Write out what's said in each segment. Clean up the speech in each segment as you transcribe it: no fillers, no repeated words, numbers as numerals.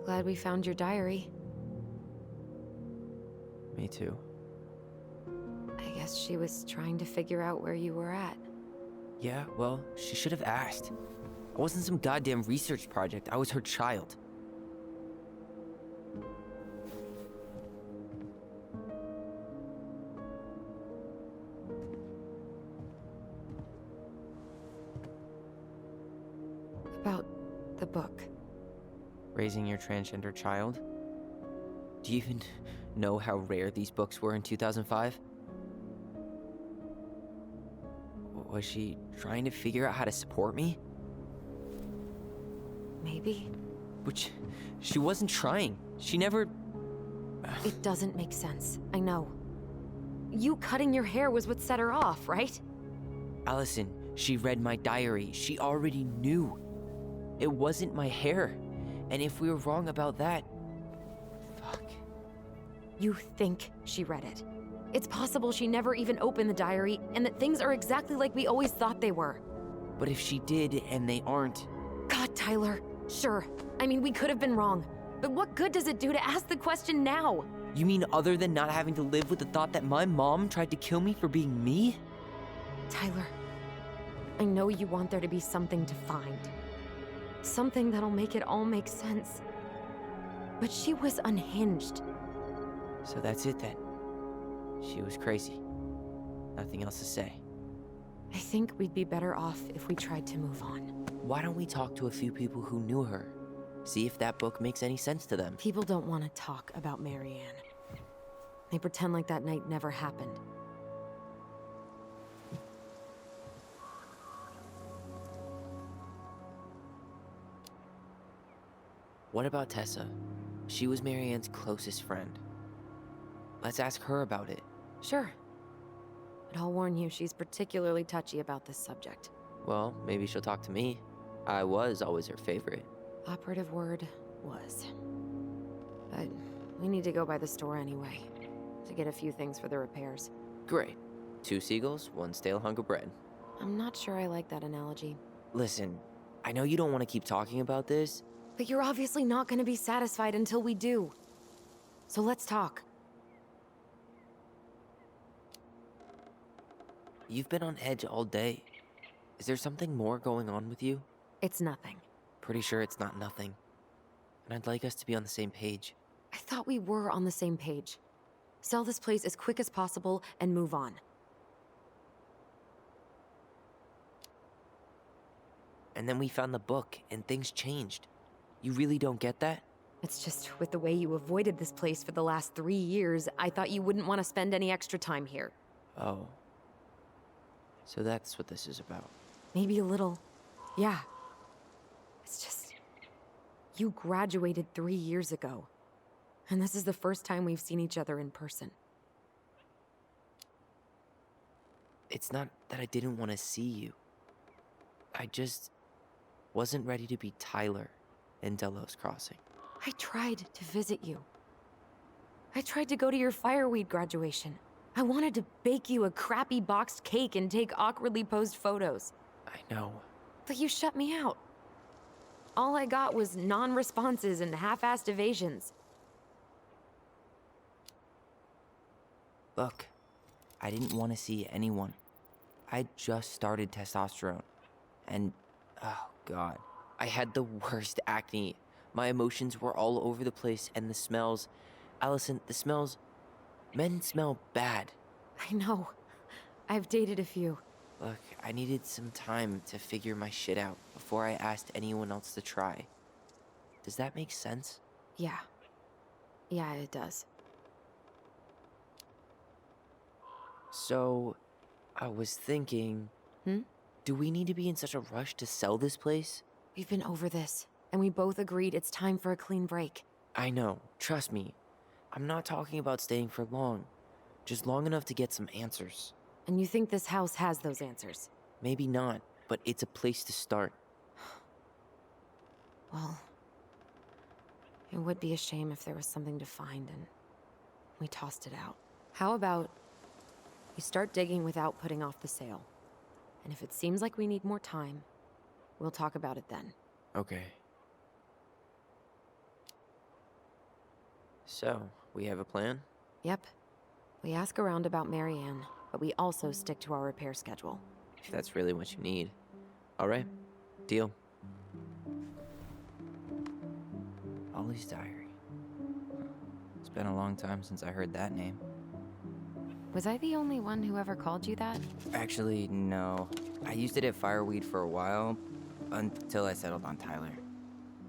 Glad we found your diary. Me too. I guess she was trying to figure out where you were at. Yeah, well, she should have asked. I wasn't some goddamn research project. I was her child. About the book. Raising your transgender child? Do you even know how rare these books were in 2005? Was she trying to figure out how to support me? Maybe. Which, she wasn't trying. She never... It doesn't make sense, I know. You cutting your hair was what set her off, right? Alyson, she read my diary. She already knew. It wasn't my hair. And if we were wrong about that... Fuck. You think she read it. It's possible she never even opened the diary, and that things are exactly like we always thought they were. But if she did, and they aren't... God, Tyler. Sure. I mean, we could have been wrong. But what good does it do to ask the question now? You mean other than not having to live with the thought that my mom tried to kill me for being me? Tyler, I know you want there to be something to find. Something that'll make it all make sense. But she was unhinged. So that's it then. She was crazy. Nothing else to say. I think we'd be better off if we tried to move on. Why don't we talk to a few people who knew her? See if that book makes any sense to them. People don't want to talk about Marianne. They pretend like that night never happened. What about Tessa? She was Marianne's closest friend. Let's ask her about it. Sure. But I'll warn you, she's particularly touchy about this subject. Well, maybe she'll talk to me. I was always her favorite. Operative word, was. But we need to go by the store anyway, to get a few things for the repairs. Great. 2 seagulls, 1 stale hunk of bread. I'm not sure I like that analogy. Listen, I know you don't want to keep talking about this. But you're obviously not going to be satisfied until we do. So let's talk. You've been on edge all day. Is there something more going on with you? It's nothing. Pretty sure it's not nothing. And I'd like us to be on the same page. I thought we were on the same page. Sell this place as quick as possible and move on. And then we found the book, and things changed. You really don't get that? It's just with the way you avoided this place for the last 3 years, I thought you wouldn't want to spend any extra time here. Oh. So that's what this is about. Maybe a little. Yeah. It's just... You graduated 3 years ago. And this is the first time we've seen each other in person. It's not that I didn't want to see you. I just wasn't ready to be Tyler in Delos Crossing. I tried to visit you. I tried to go to your fireweed graduation. I wanted to bake you a crappy boxed cake and take awkwardly posed photos. I know. But you shut me out. All I got was non-responses and half-assed evasions. Look, I didn't want to see anyone. I just started testosterone. And, oh God, I had the worst acne. My emotions were all over the place, and the smells... Alyson, the smells... Men smell bad. I know. I've dated a few. Look, I needed some time to figure my shit out before I asked anyone else to try. Does that make sense? Yeah. Yeah, it does. So, I was thinking... Do we need to be in such a rush to sell this place? We've been over this, and we both agreed it's time for a clean break. I know, trust me. I'm not talking about staying for long. Just long enough to get some answers. And you think this house has those answers? Maybe not, but it's a place to start. Well, It would be a shame if there was something to find and we tossed it out. How about you start digging without putting off the sale? And if it seems like we need more time, we'll talk about it then. Okay. So, we have a plan? Yep. We ask around about Marianne, but we also stick to our repair schedule. If that's really what you need. Alright, deal. Ollie's diary. It's been a long time since I heard that name. Was I the only one who ever called you that? Actually, no. I used it at Fireweed for a while, until I settled on Tyler.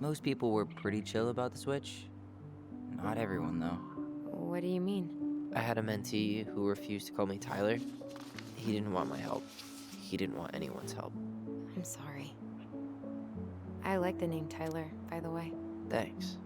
Most people were pretty chill about the switch. Not everyone, though. What do you mean? I had a mentee who refused to call me Tyler. He didn't want my help. He didn't want anyone's help. I'm sorry. I like the name Tyler, by the way. Thanks.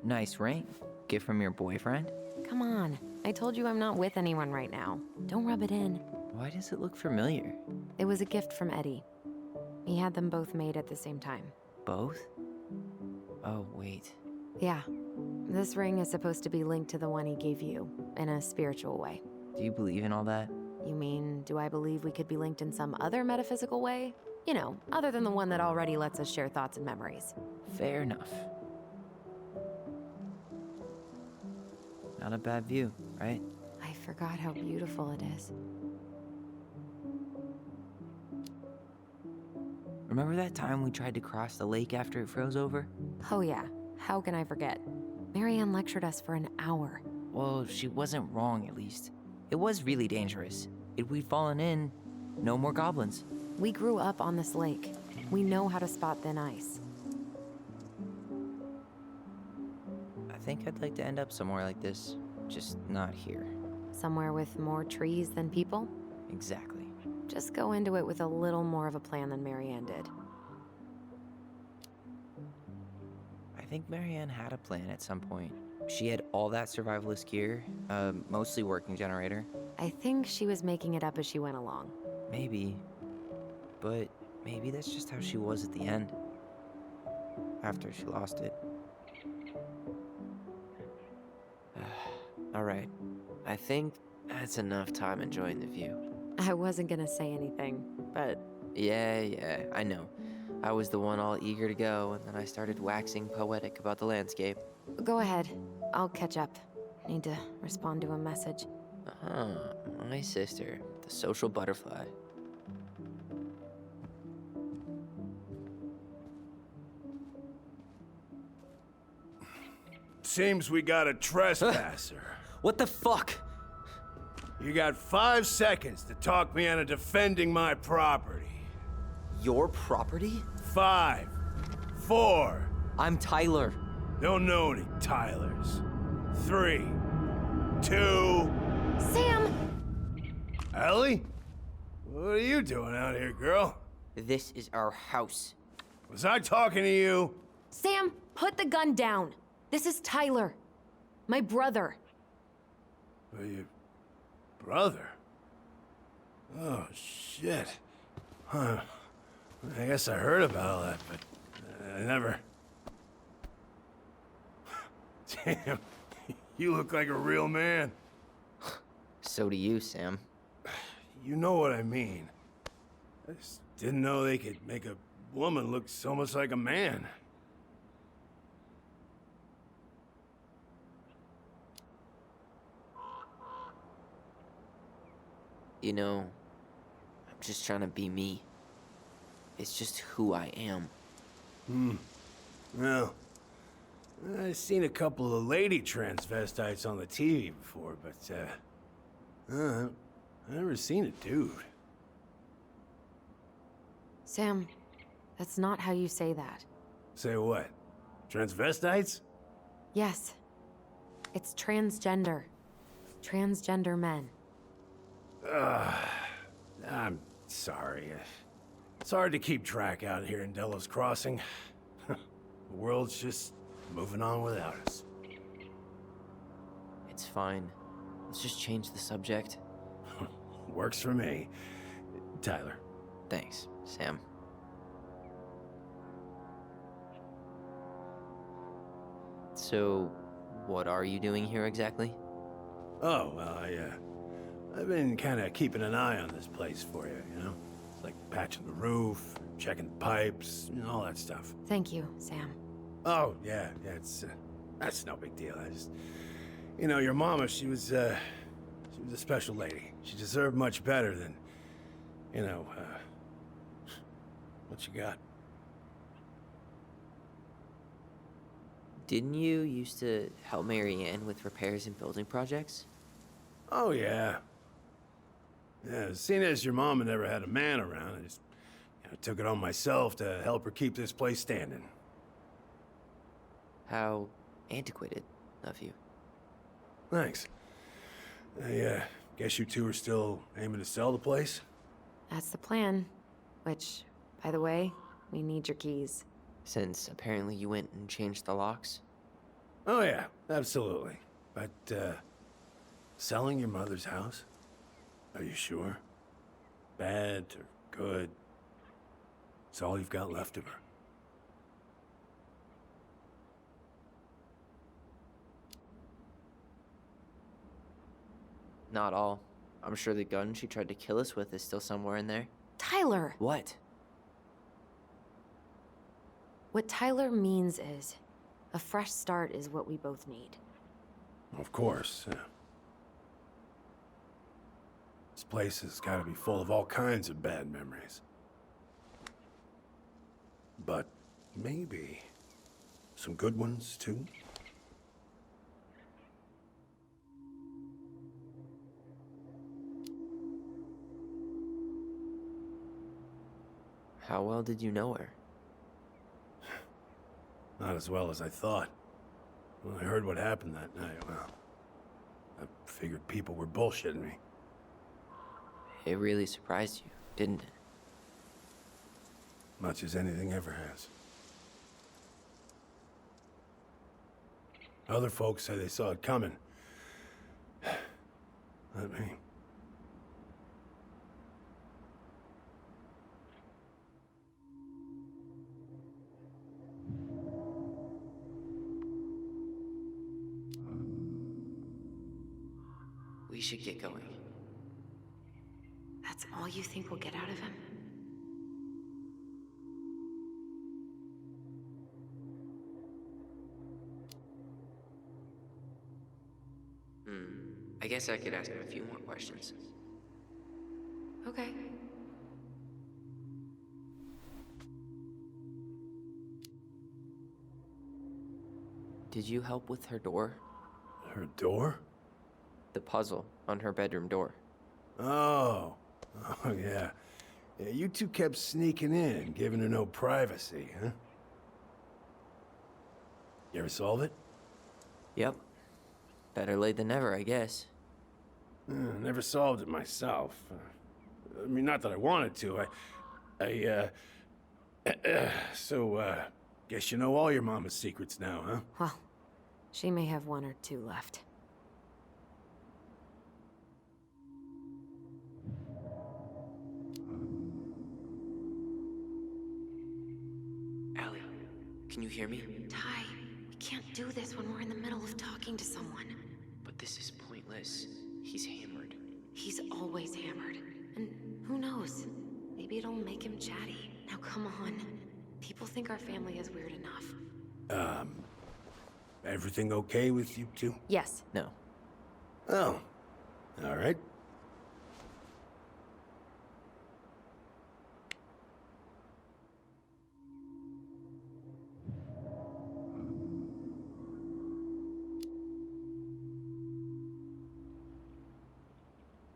Nice ring. Gift from your boyfriend? Come on. I told you I'm not with anyone right now. Don't rub it in. Why does it look familiar? It was a gift from Eddie. He had them both made at the same time. Both? Oh, wait. Yeah. This ring is supposed to be linked to the one he gave you, in a spiritual way. Do you believe in all that? You mean, do I believe we could be linked in some other metaphysical way? You know, other than the one that already lets us share thoughts and memories. Fair enough. Not a bad view, right? I forgot how beautiful it is. Remember that time we tried to cross the lake after it froze over? Oh yeah, how can I forget? Marianne lectured us for an hour. Well, she wasn't wrong, at least. It was really dangerous. If we'd fallen in, no more goblins. We grew up on this lake. We know how to spot thin ice. I think I'd like to end up somewhere like this, just not here. Somewhere with more trees than people? Exactly. Just go into it with a little more of a plan than Marianne did. I think Marianne had a plan at some point. She had all that survivalist gear, mostly working generator. I think she was making it up as she went along. Maybe. But maybe that's just how she was at the end. After she lost it. Alright. I think that's enough time enjoying the view. I wasn't gonna say anything, but... Yeah, I know. I was the one all eager to go, and then I started waxing poetic about the landscape. Go ahead. I'll catch up. Need to respond to a message. My sister, the social butterfly. Seems we got a trespasser. What the fuck? You got 5 seconds to talk me into defending my property. Your property? 5, 4. I'm Tyler. Don't know any Tylers. 3, 2. Sam! Ellie? What are you doing out here, girl? This is our house. Was I talking to you? Sam, put the gun down. This is Tyler. My brother. Your brother? Oh, shit. Huh. I guess I heard about all that, but I never... Damn, you look like a real man. So do you, Sam. You know what I mean. I just didn't know they could make a woman look so much like a man. You know, I'm just trying to be me. It's just who I am. Well, I've seen a couple of lady transvestites on the TV before, but, I've never seen a dude. Sam, that's not how you say that. Say what? Transvestites? Yes. It's transgender. Transgender men. I'm sorry. It's hard to keep track out here in Delos Crossing. The world's just moving on without us. it's fine. Let's just change the subject. Works for me. Tyler. Thanks, Sam. So, what are you doing here exactly? Oh, well, I've been kind of keeping an eye on this place for you, you know? It's like patching the roof, checking the pipes, and all that stuff. Thank you, Sam. Oh, yeah, that's no big deal. I just, you know, your mama, she was a special lady. She deserved much better than, you know, what you got. Didn't you used to help Mary Ann with repairs and building projects? Oh, yeah. Yeah, seeing as your mama never had a man around, I just took it on myself to help her keep this place standing. How antiquated of you. Thanks. I guess you two are still aiming to sell the place? That's the plan. Which, by the way, we need your keys. Since apparently you went and changed the locks? Oh, yeah, absolutely. But, selling your mother's house? Are you sure? Bad or good? It's all you've got left of her. Not all. I'm sure the gun she tried to kill us with is still somewhere in there. Tyler! What? What Tyler means is, a fresh start is what we both need. Of course. This place has got to be full of all kinds of bad memories. But maybe some good ones, too? How well did you know her? Not as well as I thought. When I heard what happened that night, well, I figured people were bullshitting me. It really surprised you, didn't it? Much as anything ever has. Other folks say they saw it coming. Not me. We should get going. That's all you think we'll get out of him? I guess I could ask him a few more questions. Okay. Did you help with her door? Her door? The puzzle on her bedroom door. Oh. Oh, yeah. Yeah, you two kept sneaking in, giving her no privacy, huh? You ever solve it? Yep. Better late than never, I guess. Never solved it myself. I mean, not that I wanted to. So, guess you know all your mama's secrets now, huh? Well, she may have one or two left. Allie, can you hear me? Ty, we can't do this when we're in the middle of talking to someone. But this is pointless. He's hammered. He's always hammered. And who knows? Maybe it'll make him chatty. Now come on. People think our family is weird enough. Everything okay with you two? Yes. No. Oh. All right.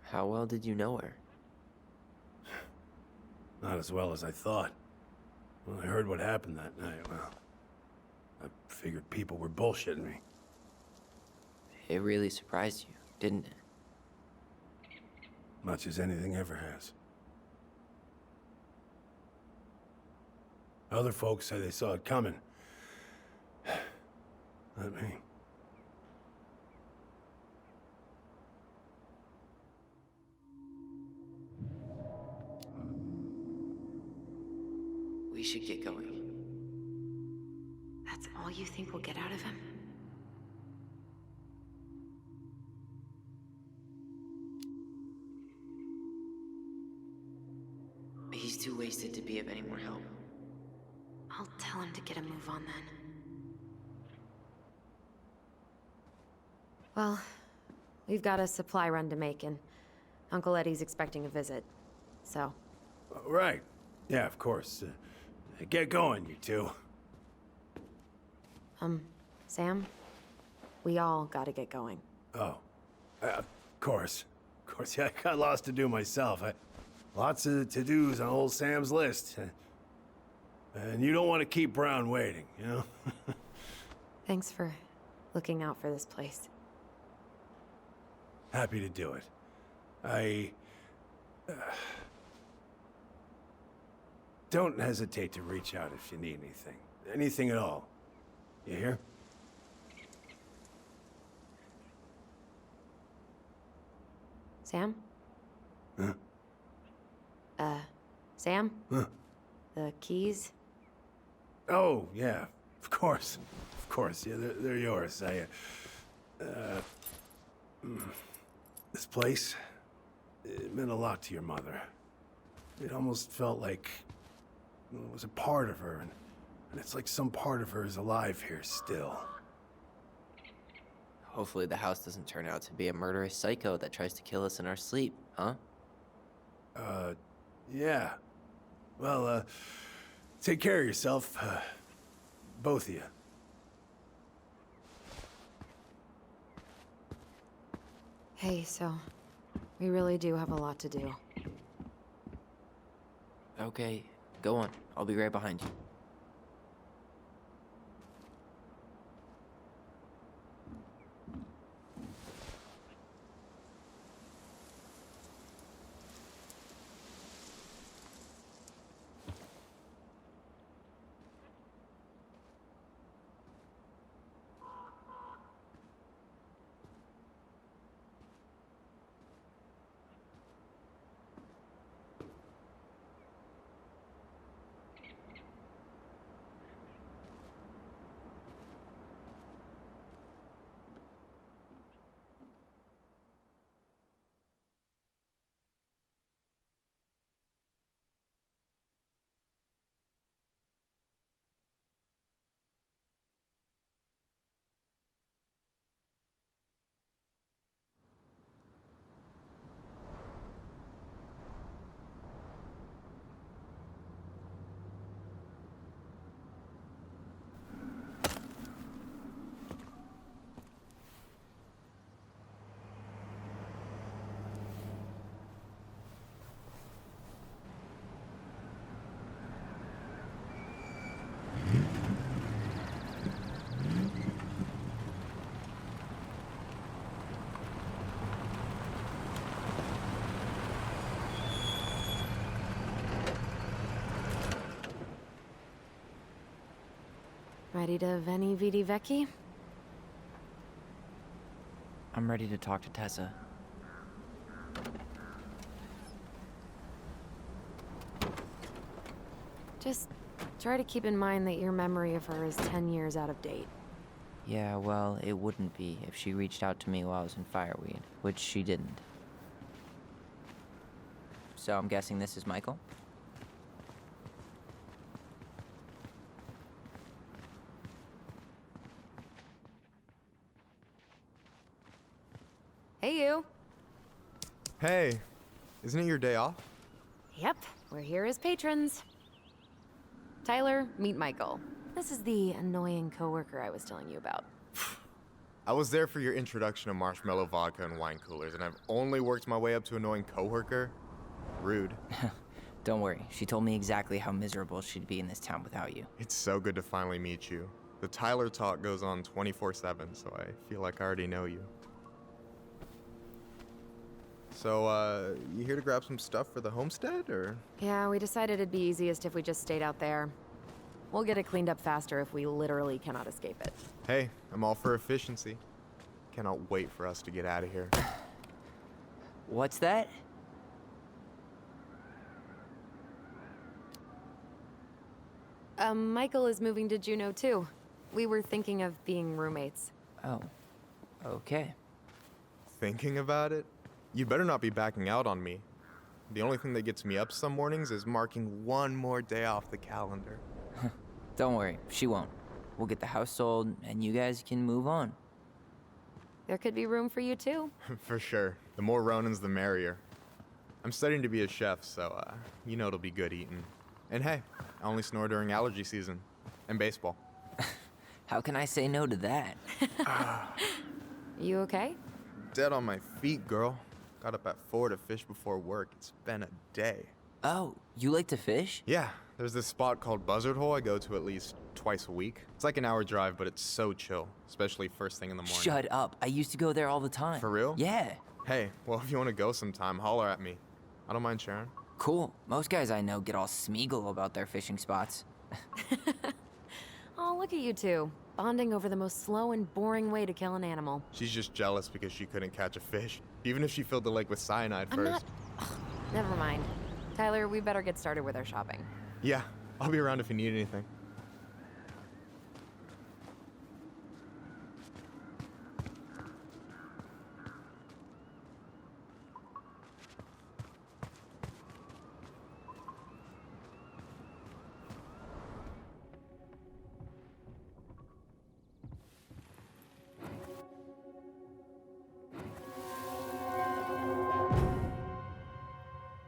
How well did you know her? Not as well as I thought. When I heard what happened that night, well, I figured people were bullshitting me. It really surprised you, didn't it? Much as anything ever has. Other folks say they saw it coming. Not me. should get going. That's all you think we'll get out of him? He's too wasted to be of any more help. I'll tell him to get a move on then. Well, we've got a supply run to make, and Uncle Eddie's expecting a visit. So, Right. Yeah, of course. Get going, you two. Sam, we all gotta get going. Oh, of course. Of course, yeah, I got lots to do myself. Lots of to-dos on old Sam's list. And you don't want to keep Brown waiting, you know? Thanks for looking out for this place. Happy to do it. Don't hesitate to reach out if you need anything. Anything at all. You hear? Sam? Huh? Sam? Huh? The keys? Oh, yeah. Of course. Of course. Yeah, they're yours. This place, it meant a lot to your mother. It almost felt like it was a part of her, and it's like some part of her is alive here still. Hopefully the house doesn't turn out to be a murderous psycho that tries to kill us in our sleep, huh? Yeah. Well, take care of yourself, both of you. Hey, so we really do have a lot to do. Okay, go on. I'll be right behind you. Ready to veni vidi vecchi? I'm ready to talk to Tessa. Just try to keep in mind that your memory of her is 10 years out of date. Yeah, well, it wouldn't be if she reached out to me while I was in Fireweed, which she didn't. So I'm guessing this is Michael? Hey, you. Hey, isn't it your day off? Yep, we're here as patrons. Tyler, meet Michael. This is the annoying coworker I was telling you about. I was there for your introduction to marshmallow vodka and wine coolers, and I've only worked my way up to annoying coworker. Rude. Don't worry, she told me exactly how miserable she'd be in this town without you. It's so good to finally meet you. The Tyler talk goes on 24/7, so I feel like I already know you. So, you here to grab some stuff for the homestead, or? Yeah, we decided it'd be easiest if we just stayed out there. We'll get it cleaned up faster if we literally cannot escape it. Hey, I'm all for efficiency. Cannot wait for us to get out of here. What's that? Michael is moving to Juneau too. We were thinking of being roommates. Oh, okay. Thinking about it? You better not be backing out on me. The only thing that gets me up some mornings is marking one more day off the calendar. Don't worry, she won't. We'll get the house sold, and you guys can move on. There could be room for you too. For sure. The more Ronans, the merrier. I'm studying to be a chef, so, you know it'll be good eating. And hey, I only snore during allergy season. And baseball. How can I say no to that? You okay? Dead on my feet, girl. Got up at 4 to fish before work. It's been a day. Oh, you like to fish? Yeah, there's this spot called Buzzard Hole I go to at least twice a week. It's like an hour drive, but it's so chill, especially first thing in the morning. Shut up. I used to go there all the time. For real? Yeah. Hey, well, if you want to go sometime, holler at me. I don't mind sharing. Cool. Most guys I know get all smeagol about their fishing spots. Oh, look at you two. Bonding over the most slow and boring way to kill an animal. She's just jealous because she couldn't catch a fish, even if she filled the lake with cyanide I'm first. not... Ugh, never mind. Tyler, we better get started with our shopping. Yeah, I'll be around if you need anything.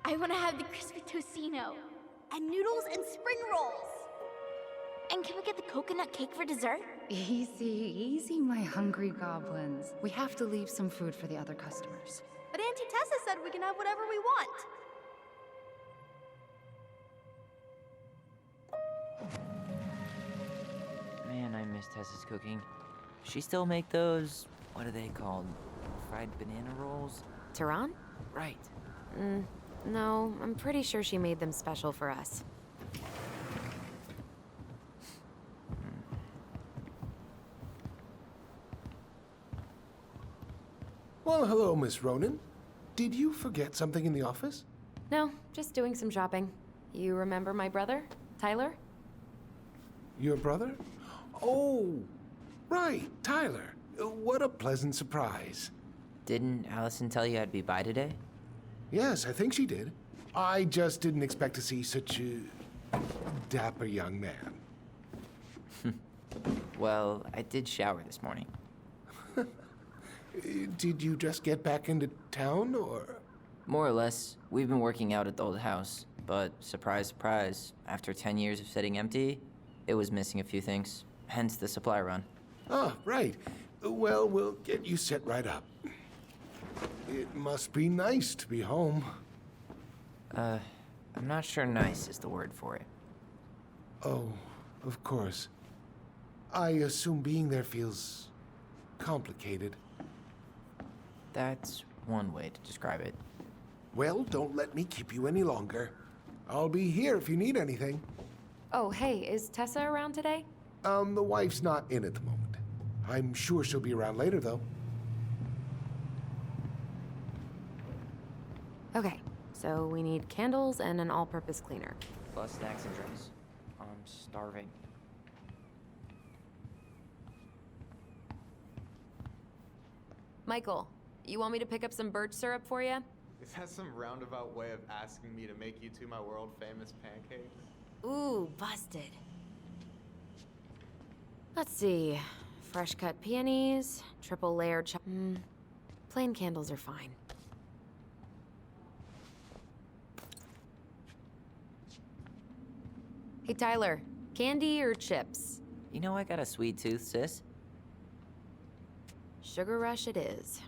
I want to have the crispy tocino, and noodles and spring rolls. And can we get the coconut cake for dessert? Easy, easy, my hungry goblins. We have to leave some food for the other customers. But Auntie Tessa said we can have whatever we want. Man, I miss Tessa's cooking. She still make those, what are they called? Fried banana rolls? Tehran? Right. No, I'm pretty sure she made them special for us. Well, hello, Miss Ronan. Did you forget something in the office? No, just doing some shopping. You remember my brother, Tyler? Your brother? Oh, right, Tyler. What a pleasant surprise. Didn't Allison tell you I'd be by today? Yes, I think she did. I just didn't expect to see such a dapper young man. Well, I did shower this morning. Did you just get back into town, or? More or less, we've been working out at the old house, but surprise, surprise, after 10 years of sitting empty, it was missing a few things, hence the supply run. Ah, right. Well, we'll get you set right up. It must be nice to be home. I'm not sure nice is the word for it. Oh, of course. I assume being there feels complicated. That's one way to describe it. Well, don't let me keep you any longer. I'll be here if you need anything. Oh, hey, is Tessa around today? The wife's not in at the moment. I'm sure she'll be around later, though. Okay, so we need candles and an all-purpose cleaner. Plus snacks and drinks. I'm starving. Michael, you want me to pick up some birch syrup for you? Is that some roundabout way of asking me to make you two my world famous pancakes? Ooh, busted. Let's see. Fresh cut peonies, triple layered plain candles are fine. Hey, Tyler, candy or chips? You know I got a sweet tooth, sis. Sugar rush it is.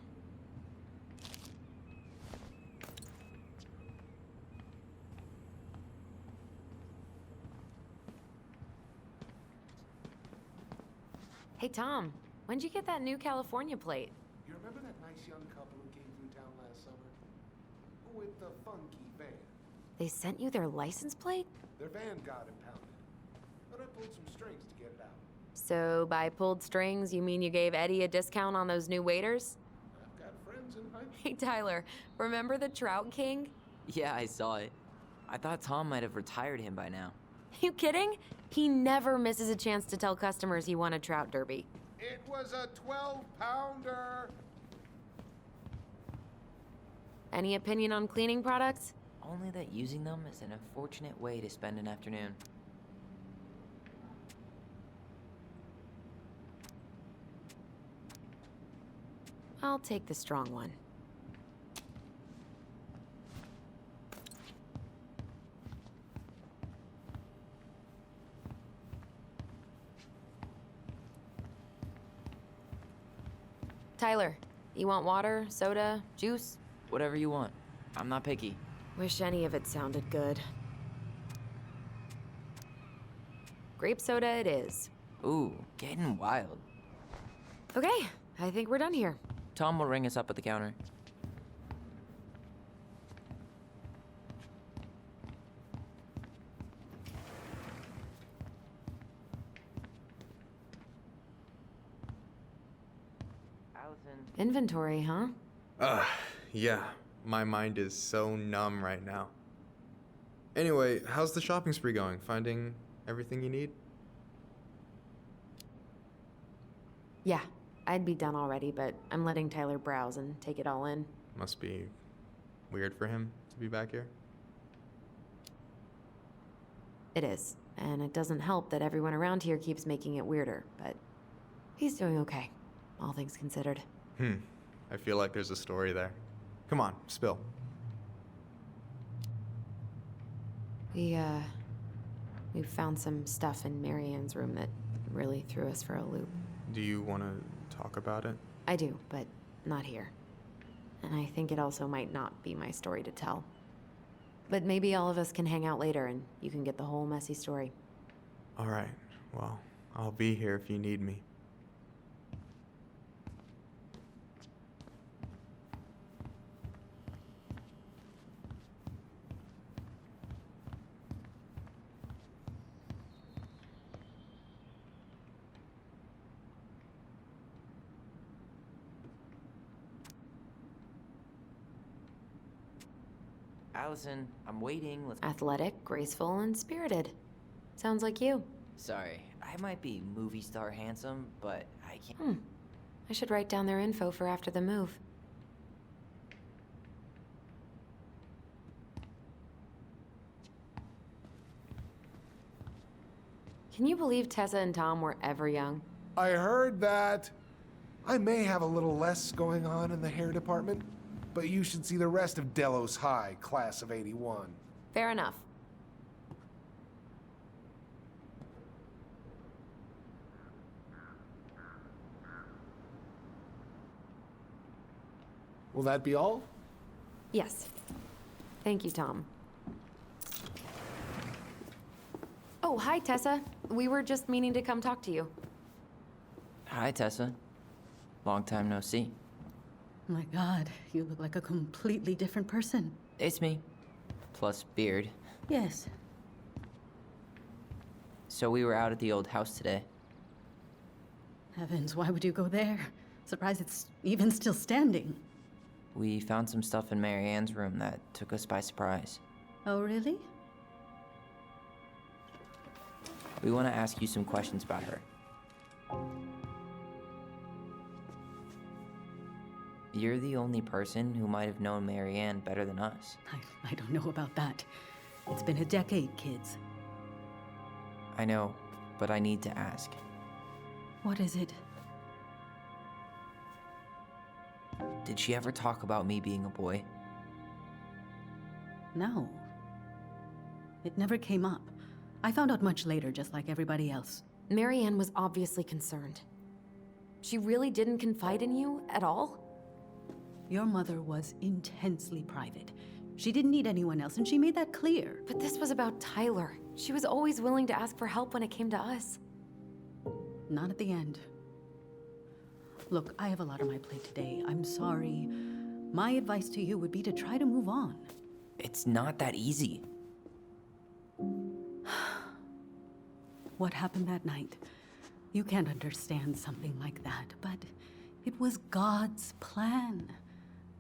Hey, Tom, when'd you get that new California plate? You remember that nice young couple who came through town last summer? With the funky van. They sent you their license plate? Their van got impounded. But I pulled some strings to get it out. So by pulled strings, you mean you gave Eddie a discount on those new waiters? I've got friends in high Hey, Tyler, remember the Trout King? Yeah, I saw it. I thought Tom might have retired him by now. You kidding? He never misses a chance to tell customers he won a trout derby. It was a 12-pounder. Any opinion on cleaning products? Only that using them is an unfortunate way to spend an afternoon. I'll take the strong one. Tyler, you want water, soda, juice? Whatever you want. I'm not picky. Wish any of it sounded good. Grape soda it is. Ooh, getting wild. Okay, I think we're done here. Tom will ring us up at the counter. Alyson. Inventory, huh? Yeah. My mind is so numb right now. Anyway, how's the shopping spree going? Finding everything you need? Yeah, I'd be done already, but I'm letting Tyler browse and take it all in. Must be weird for him to be back here. It is, and it doesn't help that everyone around here keeps making it weirder, but he's doing okay, all things considered. I feel like there's a story there. Come on, spill. We found some stuff in Marianne's room that really threw us for a loop. Do you want to talk about it? I do, but not here. And I think it also might not be my story to tell. But maybe all of us can hang out later and you can get the whole messy story. All right. Well, I'll be here if you need me. Alyson, I'm waiting. Let's. Athletic, graceful, and spirited. Sounds like you. Sorry, I might be movie star handsome, but I can't. I should write down their info for after the move. Can you believe Tessa and Tom were ever young? I heard that. I may have a little less going on in the hair department, but you should see the rest of Delos High, class of '81. Fair enough. Will that be all? Yes. Thank you, Tom. Oh, hi, Tessa. We were just meaning to come talk to you. Hi, Tessa. Long time no see. My God, you look like a completely different person. It's me. Plus beard. Yes. So we were out at the old house today. Heavens, why would you go there? Surprised it's even still standing. We found some stuff in Marianne's room that took us by surprise. Oh, really? We want to ask you some questions about her. You're the only person who might have known Marianne better than us. I don't know about that. It's been a decade, kids. I know, but I need to ask. What is it? Did she ever talk about me being a boy? No. It never came up. I found out much later, just like everybody else. Marianne was obviously concerned. She really didn't confide in you at all? Your mother was intensely private. She didn't need anyone else, and she made that clear. But this was about Tyler. She was always willing to ask for help when it came to us. Not at the end. Look, I have a lot on my plate today. I'm sorry. My advice to you would be to try to move on. It's not that easy. What happened that night? You can't understand something like that, but it was God's plan.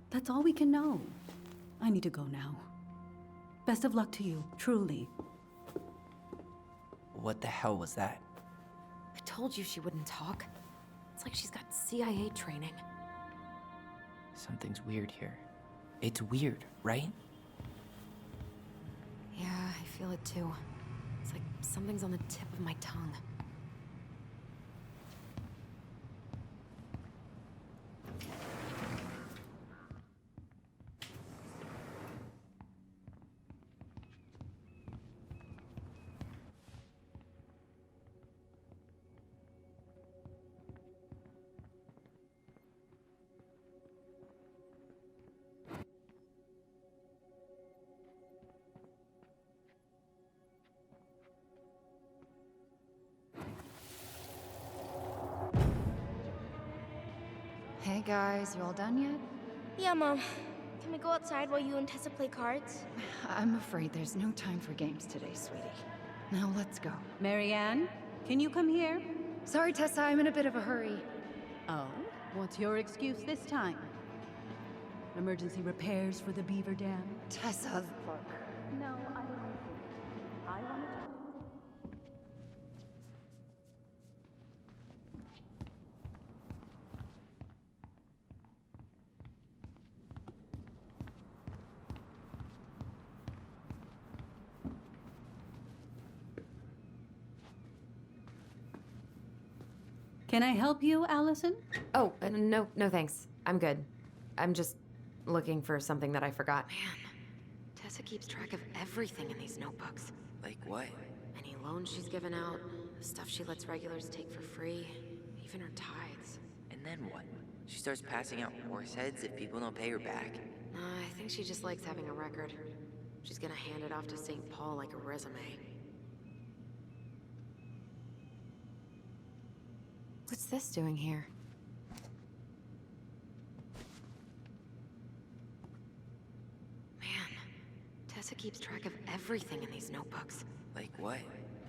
That's all we can know. I need to go now. Best of luck to you, truly. What the hell was that? I told you she wouldn't talk. It's like she's got CIA training. Something's weird here. It's weird, right? Yeah, I feel it too. It's like something's on the tip of my tongue. Hey guys, you all done yet? Yeah, Mom. Can we go outside while you and Tessa play cards? I'm afraid there's no time for games today, sweetie. Now let's go. Marianne, can you come here? Sorry, Tessa, I'm in a bit of a hurry. Oh, what's your excuse this time? Emergency repairs for the beaver dam? Tessa, look. No, I don't want to. I want to talk. Can I help you, Allison? Oh, no, no thanks. I'm good. I'm just looking for something that I forgot. Man, Tessa keeps track of everything in these notebooks. Like what? Any loans she's given out, the stuff she lets regulars take for free, even her tithes. And then what? She starts passing out horse heads if people don't pay her back? I think she just likes having a record. She's gonna hand it off to St. Paul like a resume. What's this doing here? Man, Tessa keeps track of everything in these notebooks. Like what?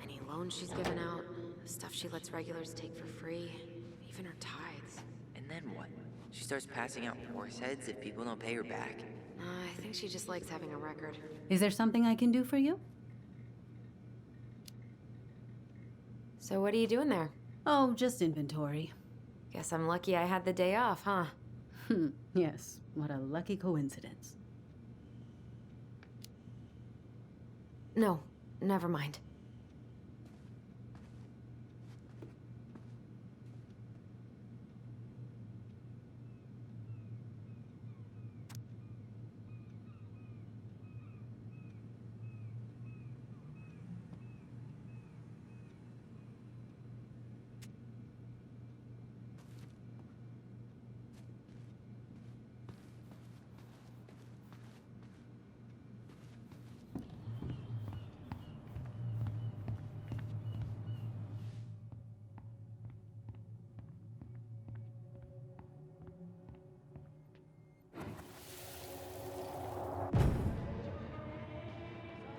Any loans she's given out, the stuff she lets regulars take for free, even her tithes. And then what? She starts passing out horse heads if people don't pay her back? I think she just likes having a record. Is there something I can do for you? So what are you doing there? Oh, just inventory. Guess I'm lucky I had the day off, huh? Yes, what a lucky coincidence. No, never mind.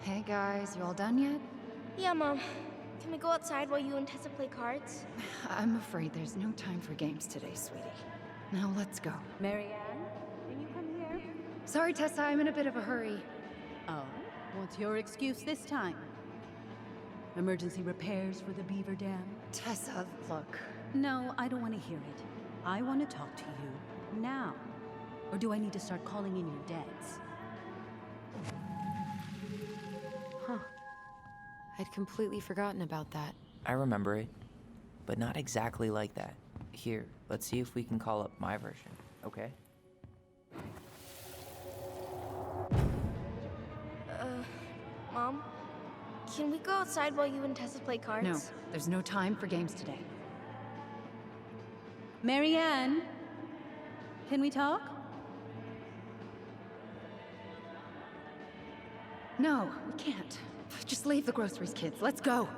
Hey guys, you all done yet? Yeah, Mom. Can we go outside while you and Tessa play cards? I'm afraid there's no time for games today, sweetie. Now let's go. Marianne, can you come here? Sorry, Tessa, I'm in a bit of a hurry. Oh, what's your excuse this time? Emergency repairs for the beaver dam? Tessa, look. No, I don't want to hear it. I want to talk to you now. Or do I need to start calling in your debts? Huh. I'd completely forgotten about that. I remember it, but not exactly like that. Here, let's see if we can call up my version, okay? Mom? Can we go outside while you and Tessa play cards? No, there's no time for games today. Marianne, can we talk? No, we can't. Just leave the groceries, kids. Let's go.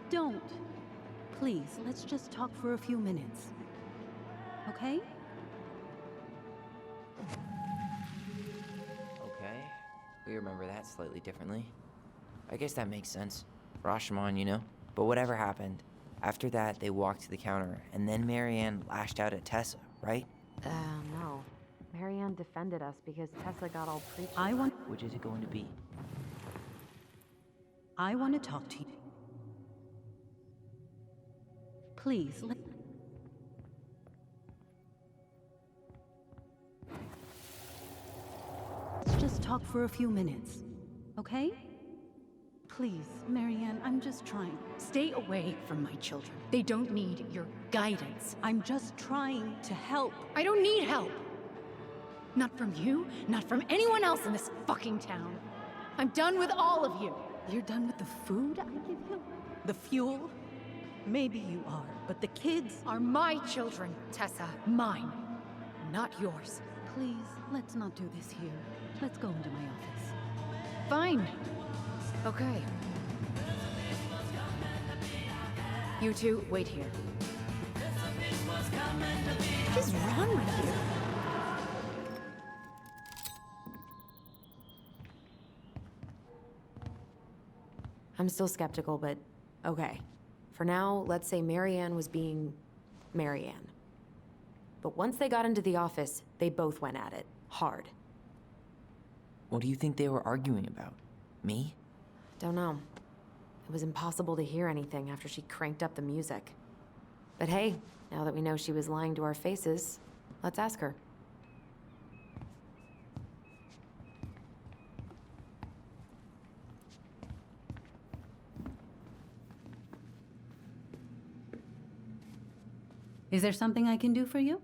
Don't. Please, let's just talk for a few minutes. Okay? Okay, we remember that slightly differently. I guess that makes sense. Rashomon, you know? But whatever happened, after that they walked to the counter, and then Marianne lashed out at Tessa, right? No. Marianne defended us because Tessa got all preachy. Which is it going to be? I want to talk to you Please, let's just talk for a few minutes, okay? Please, Marianne, I'm just trying. Stay away from my children. They don't need your guidance. I'm just trying to help. I don't need help. Not from you, not from anyone else in this fucking town. I'm done with all of you. You're done with the food I give you? The fuel? Maybe you are, but the kids Are my children, Tessa. Mine, not yours. Please, let's not do this here. Let's go into my office. Fine. Okay. You two, wait here. What is wrong with you? I'm still skeptical, but okay. For now, let's say Marianne was being Marianne. But once they got into the office, they both went at it. Hard. What do you think they were arguing about? Me? Don't know. It was impossible to hear anything after she cranked up the music. But hey, now that we know she was lying to our faces, let's ask her. Is there something I can do for you?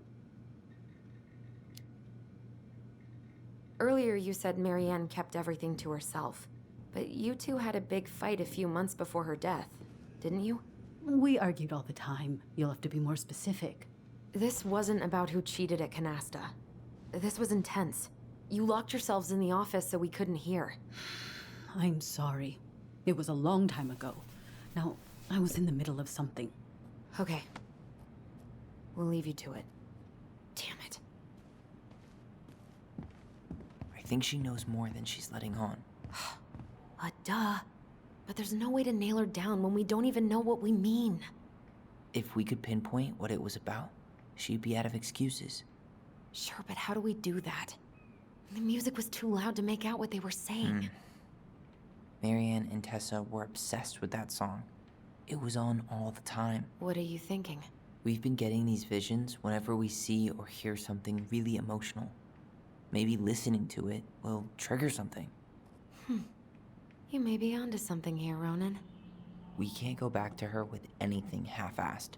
Earlier you said Marianne kept everything to herself. But you two had a big fight a few months before her death, didn't you? We argued all the time. You'll have to be more specific. This wasn't about who cheated at Canasta. This was intense. You locked yourselves in the office so we couldn't hear. I'm sorry. It was a long time ago. Now, I was in the middle of something. Okay. We'll leave you to it. Damn it. I think she knows more than she's letting on. Duh. But there's no way to nail her down when we don't even know what we mean. If we could pinpoint what it was about, she'd be out of excuses. Sure, but how do we do that? The music was too loud to make out what they were saying. Marianne and Tessa were obsessed with that song. It was on all the time. What are you thinking? We've been getting these visions whenever we see or hear something really emotional. Maybe listening to it will trigger something. You may be onto something here, Ronan. We can't go back to her with anything half-assed.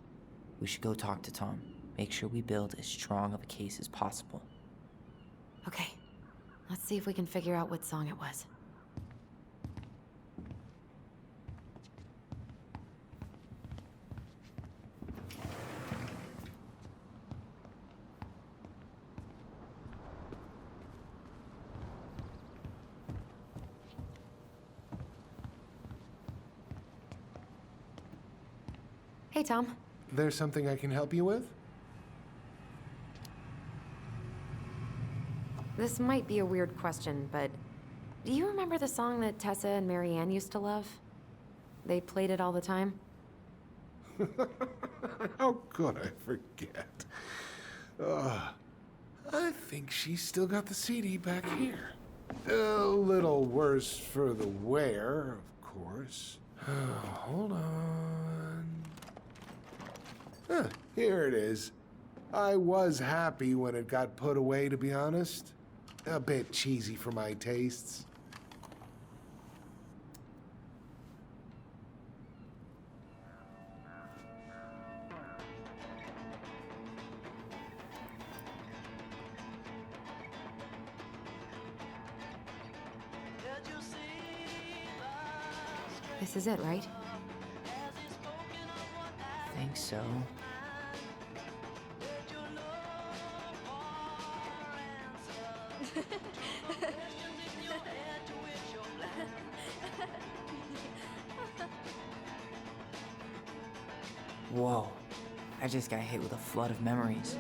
We should go talk to Tom. Make sure we build as strong of a case as possible. Okay. Let's see if we can figure out what song it was. Hey, Tom. There's something I can help you with? This might be a weird question, but do you remember the song that Tessa and Marianne used to love? They played it all the time. How could I forget? I think she's still got the CD back here. A little worse for the wear, of course. Hold on. Here it is. I was happy when it got put away, to be honest. A bit cheesy for my tastes. This is it, right? Think so. Whoa. I just got hit with a flood of memories.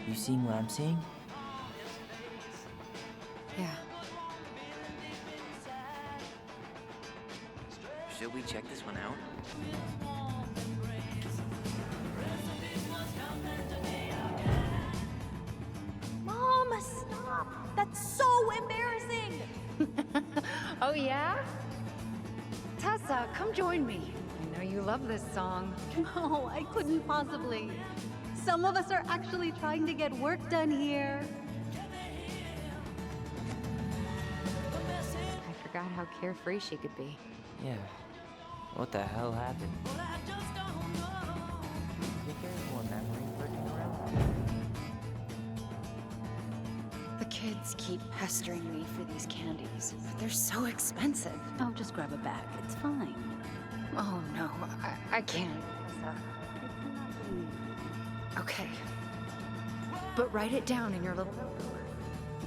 You seeing what I'm seeing? Yeah. Should we check this one out? Mom, stop! That's so embarrassing! Oh, yeah? Tessa, come join me. I know you love this song. No, I couldn't possibly. Some of us are actually trying to get work done here. I forgot how carefree she could be. Yeah. What the hell happened? Is there more memories lurking around? The kids keep pestering me for these candies, but they're so expensive. I'll just grab a bag. It's fine. Oh no, I can't. Okay. But write it down in your little...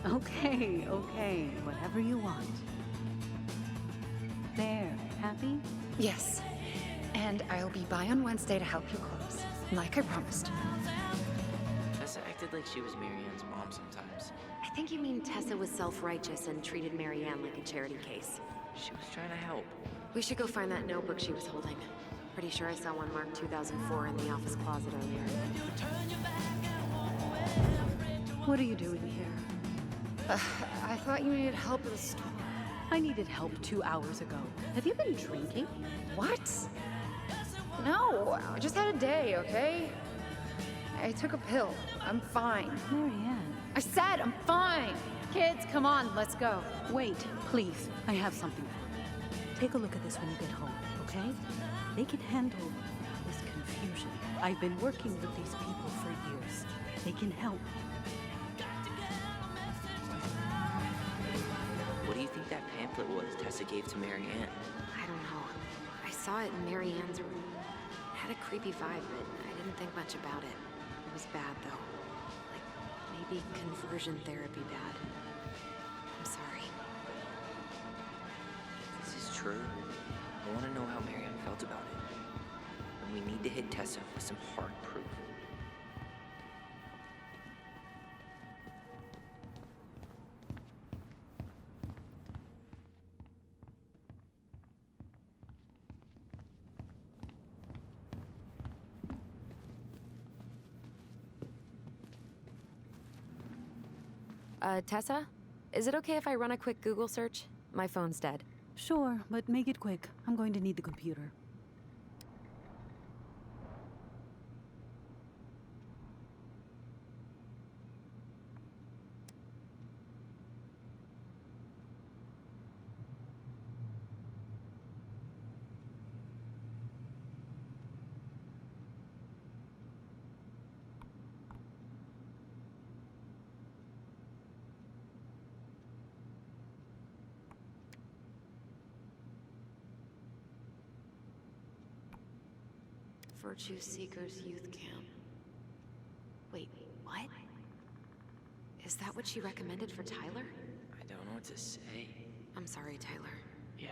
Okay, okay. Whatever you want. There. Happy? Yes. And I'll be by on Wednesday to help you close, like I promised. Tessa acted like she was Marianne's mom sometimes. I think you mean Tessa was self-righteous and treated Marianne like a charity case. She was trying to help. We should go find that notebook she was holding. Pretty sure I saw one marked 2004 in the office closet earlier. What are you doing here? I thought you needed help with the store. I needed help 2 hours ago. Have you been drinking? What? No, I just had a day, okay? I took a pill. I'm fine. Marianne. I said I'm fine. Kids, come on, let's go. Wait, please. I have something for you. Take a look at this when you get home, okay? They can handle this confusion. I've been working with these people for years. They can help. What do you think that pamphlet was Tessa gave to Marianne? I don't know. I saw it in Marianne's room. It had a creepy vibe, but I didn't think much about it. It was bad, though. Like, maybe conversion therapy bad. I'm sorry. If this is true, I want to know how Marianne felt about it. And we need to hit Tessa with some hard proof. Tessa? Is it okay if I run a quick Google search? My phone's dead. Sure, but make it quick. I'm going to need the computer. Virtue Seekers Youth Camp. Wait, what? Is that what she recommended for Tyler? I don't know what to say. I'm sorry, Tyler. Yeah.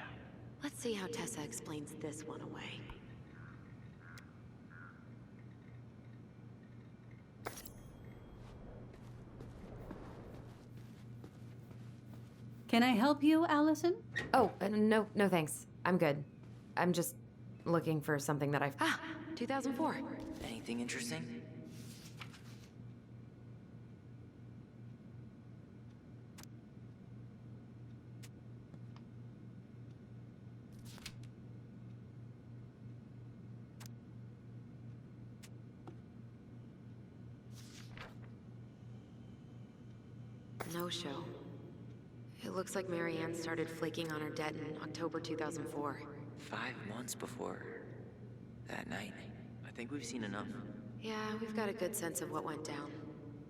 Let's see how Tessa explains this one away. Can I help you, Allison? Oh, no thanks. I'm good. I'm just looking for something that I've... 2004. Anything interesting? No show. It looks like Marianne started flaking on her debt in October 2004. 5 months before that night. I think we've seen enough. Yeah, we've got a good sense of what went down.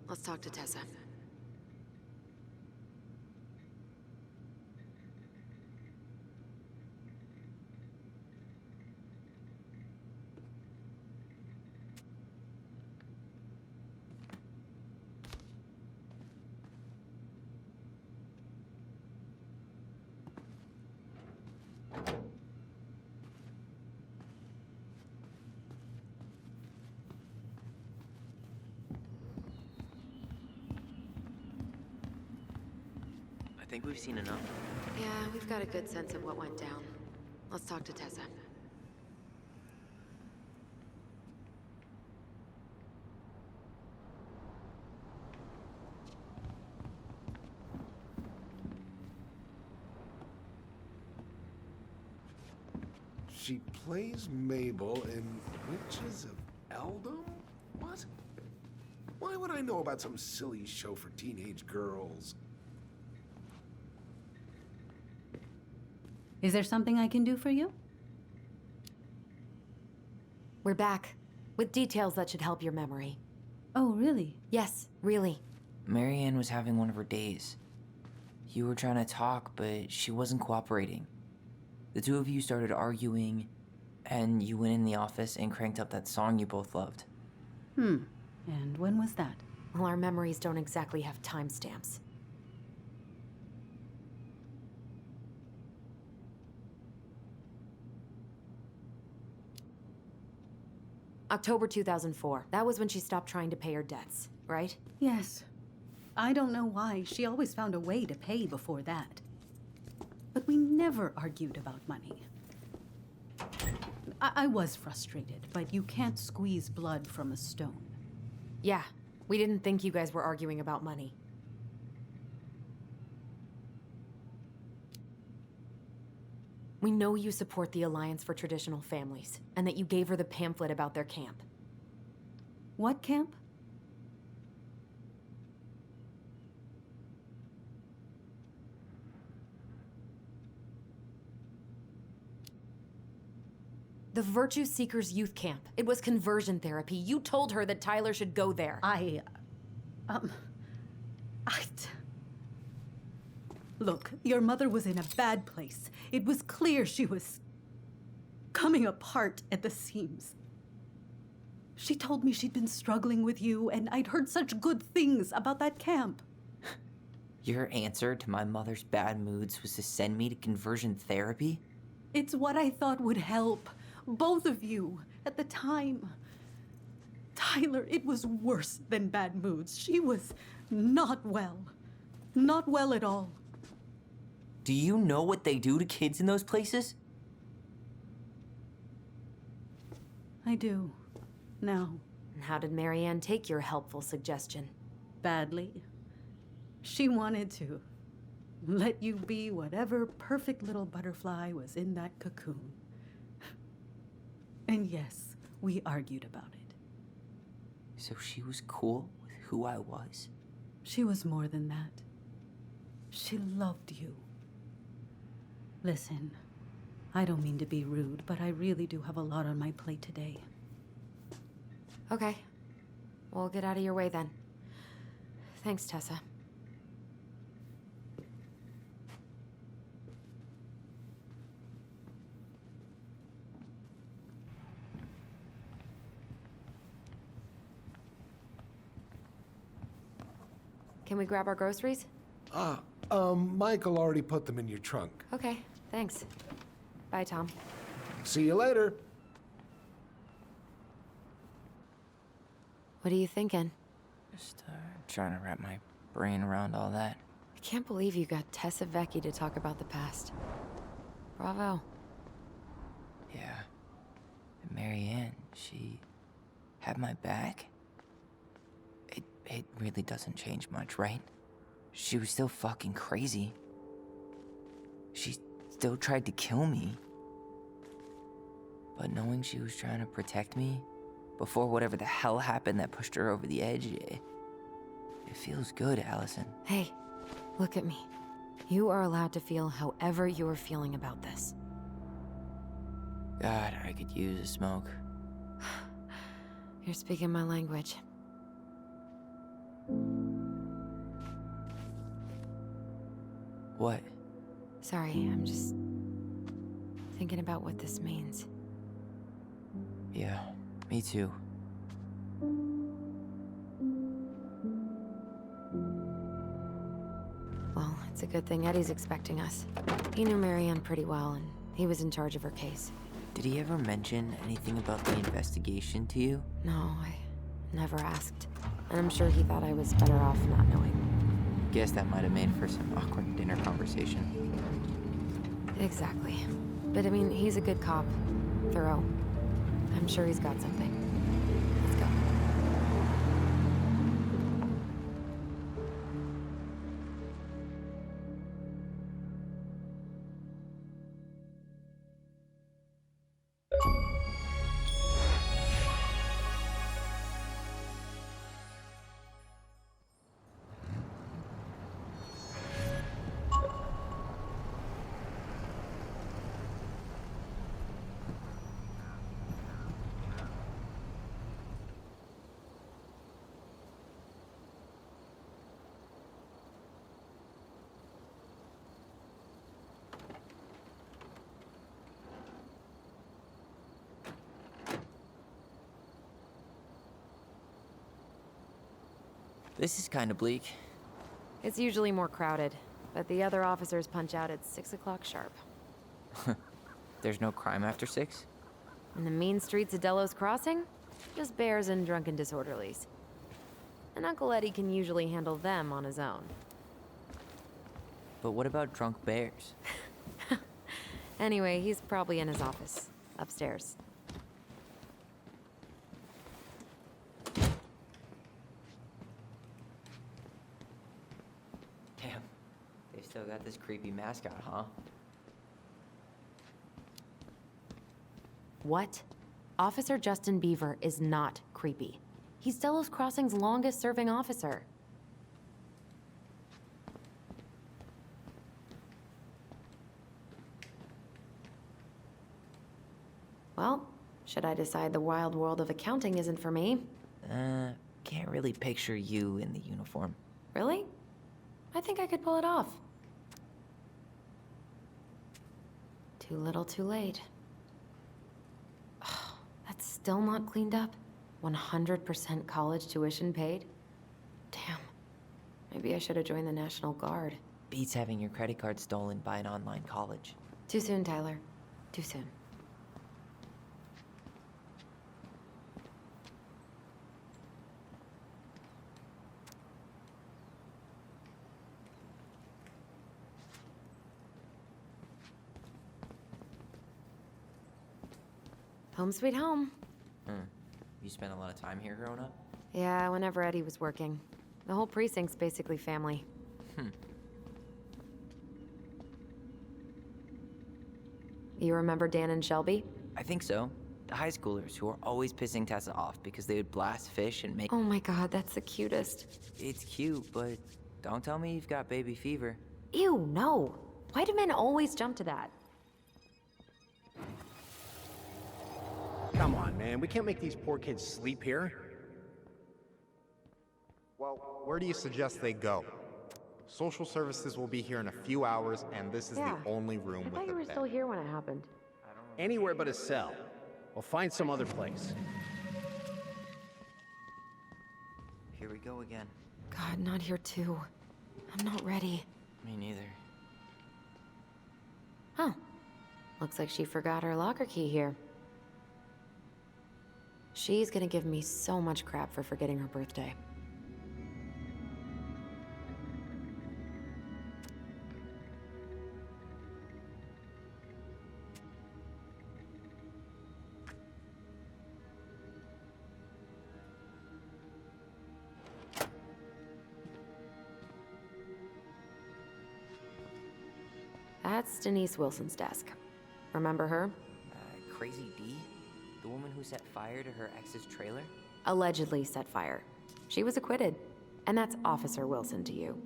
Let's talk to Tessa. I think we've seen enough. Yeah, we've got a good sense of what went down. Let's talk to Tessa. she plays Mabel in Witches of Eldom? What? Why would I know about some silly show for teenage girls? Is there something I can do for you? We're back, with details that should help your memory. Oh, really? Yes, really. Marianne was having one of her days. You were trying to talk, but she wasn't cooperating. The two of you started arguing, and you went in the office and cranked up that song you both loved. And when was that? Well, our memories don't exactly have timestamps. October 2004. That was when she stopped trying to pay her debts, right? Yes. I don't know why. She always found a way to pay before that. But we never argued about money. I was frustrated, but you can't squeeze blood from a stone. Yeah, we didn't think you guys were arguing about money. We know you support the Alliance for Traditional Families, and that you gave her the pamphlet about their camp. What camp? The Virtue Seekers Youth Camp. It was conversion therapy. You told her that Tyler should go there. Look, your mother was in a bad place. It was clear she was coming apart at the seams. She told me she'd been struggling with you, and I'd heard such good things about that camp. Your answer to my mother's bad moods was to send me to conversion therapy? It's what I thought would help both of you at the time. Tyler, it was worse than bad moods. She was not well. Not well at all. Do you know what they do to kids in those places? I do. Now. And how did Marianne take your helpful suggestion? Badly. She wanted to let you be whatever perfect little butterfly was in that cocoon. And yes, we argued about it. So she was cool with who I was? She was more than that. She loved you. Listen, I don't mean to be rude, but I really do have a lot on my plate today. Okay. We'll get out of your way then. Thanks, Tessa. Can we grab our groceries? Michael already put them in your trunk. Okay, thanks. Bye, Tom. See you later. What are you thinking? Just trying to wrap my brain around all that. I can't believe you got Tessa Vecchi to talk about the past. Bravo. Yeah. And Marianne, she had my back? It really doesn't change much, right? She was still fucking crazy. She still tried to kill me. But knowing she was trying to protect me before whatever the hell happened that pushed her over the edge, it feels good, Alyson. Hey, look at me. You are allowed to feel however you're feeling about this. God, I could use a smoke. You're speaking my language. What? Sorry, I'm just thinking about what this means. Yeah, me too. Well, it's a good thing Eddie's expecting us. He knew Marianne pretty well, and he was in charge of her case. Did he ever mention anything about the investigation to you? No, I never asked. And I'm sure he thought I was better off not knowing. Guess that might have made for some awkward dinner conversation. Exactly. But I mean, he's a good cop. Thorough. I'm sure he's got something. Let's go. This is kind of bleak. It's usually more crowded, but the other officers punch out at 6 o'clock sharp. There's no crime after 6? In the mean streets of Delos Crossing, just bears and drunken disorderlies. And Uncle Eddie can usually handle them on his own. But what about drunk bears? Anyway, he's probably in his office, upstairs. Damn, they still got this creepy mascot, huh? What? Officer Justin Beaver is not creepy. He's Delos Crossing's longest-serving officer. Well, should I decide the wild world of accounting isn't for me? Can't really picture you in the uniform. Really? I think I could pull it off. Too little, too late. That's still not cleaned up? 100% college tuition paid? Damn. Maybe I should have joined the National Guard. Beats having your credit card stolen by an online college. Too soon, Tyler. Too soon. Home sweet home. You spent a lot of time here growing up? Yeah, whenever Eddie was working. The whole precinct's basically family. You remember Dan and Shelby? I think so. The high schoolers who were always pissing Tessa off because they would blast fish and make... Oh my god, that's the cutest. It's cute, but don't tell me you've got baby fever. Ew, no. Why do men always jump to that? Come on, man. We can't make these poor kids sleep here. Well, where do you suggest they go? Social services will be here in a few hours, and this is the only room I with thought a you were bed. still here when it happened. Anywhere but a cell. We'll find some other place. Here we go again. God, not here too. I'm not ready. Me neither. Huh. Looks like she forgot her locker key here. She's gonna give me so much crap for forgetting her birthday. That's Denise Wilson's desk. Remember her? Crazy D? The woman who set fire to her ex's trailer? Allegedly set fire. She was acquitted. And that's Officer Wilson to you.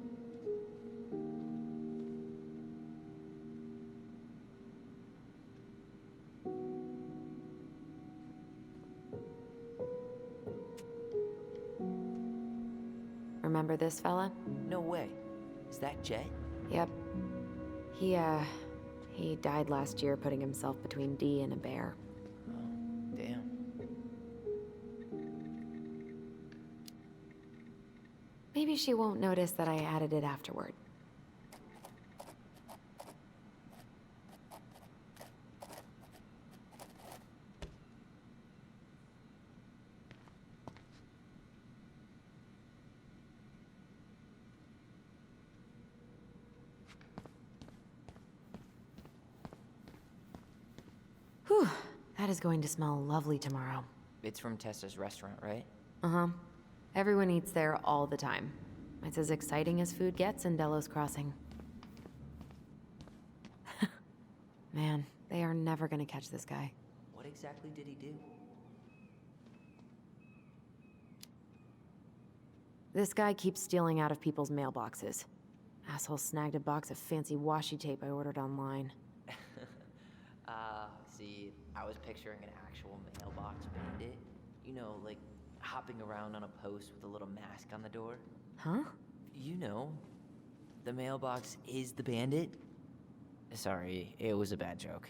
Remember this fella? No way. Is that Jet? Yep. He died last year putting himself between D and a bear. Oh, damn. Maybe she won't notice that I added it afterward. Whew, that is going to smell lovely tomorrow. It's from Tessa's restaurant, right? Uh-huh. Everyone eats there all the time. It's as exciting as food gets in Delos Crossing. Man, they are never gonna catch this guy. What exactly did he do? This guy keeps stealing out of people's mailboxes. Asshole snagged a box of fancy washi tape I ordered online. See, I was picturing an actual mailbox bandit. You know, like hopping around on a post with a little mask on the door. Huh? You know, the mailbox is the bandit. Sorry, it was a bad joke.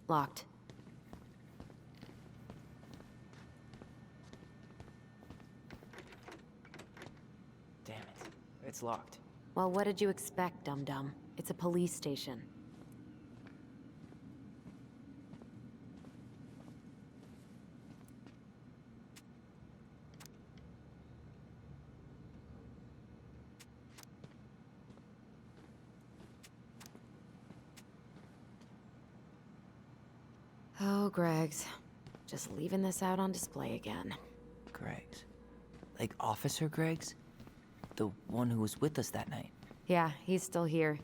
Locked. Damn it. It's locked. Well, what did you expect, dum-dum? It's a police station. Oh, Greg's. Just leaving this out on display again. Greg's. Like Officer Greg's? The one who was with us that night. Yeah, he's still here.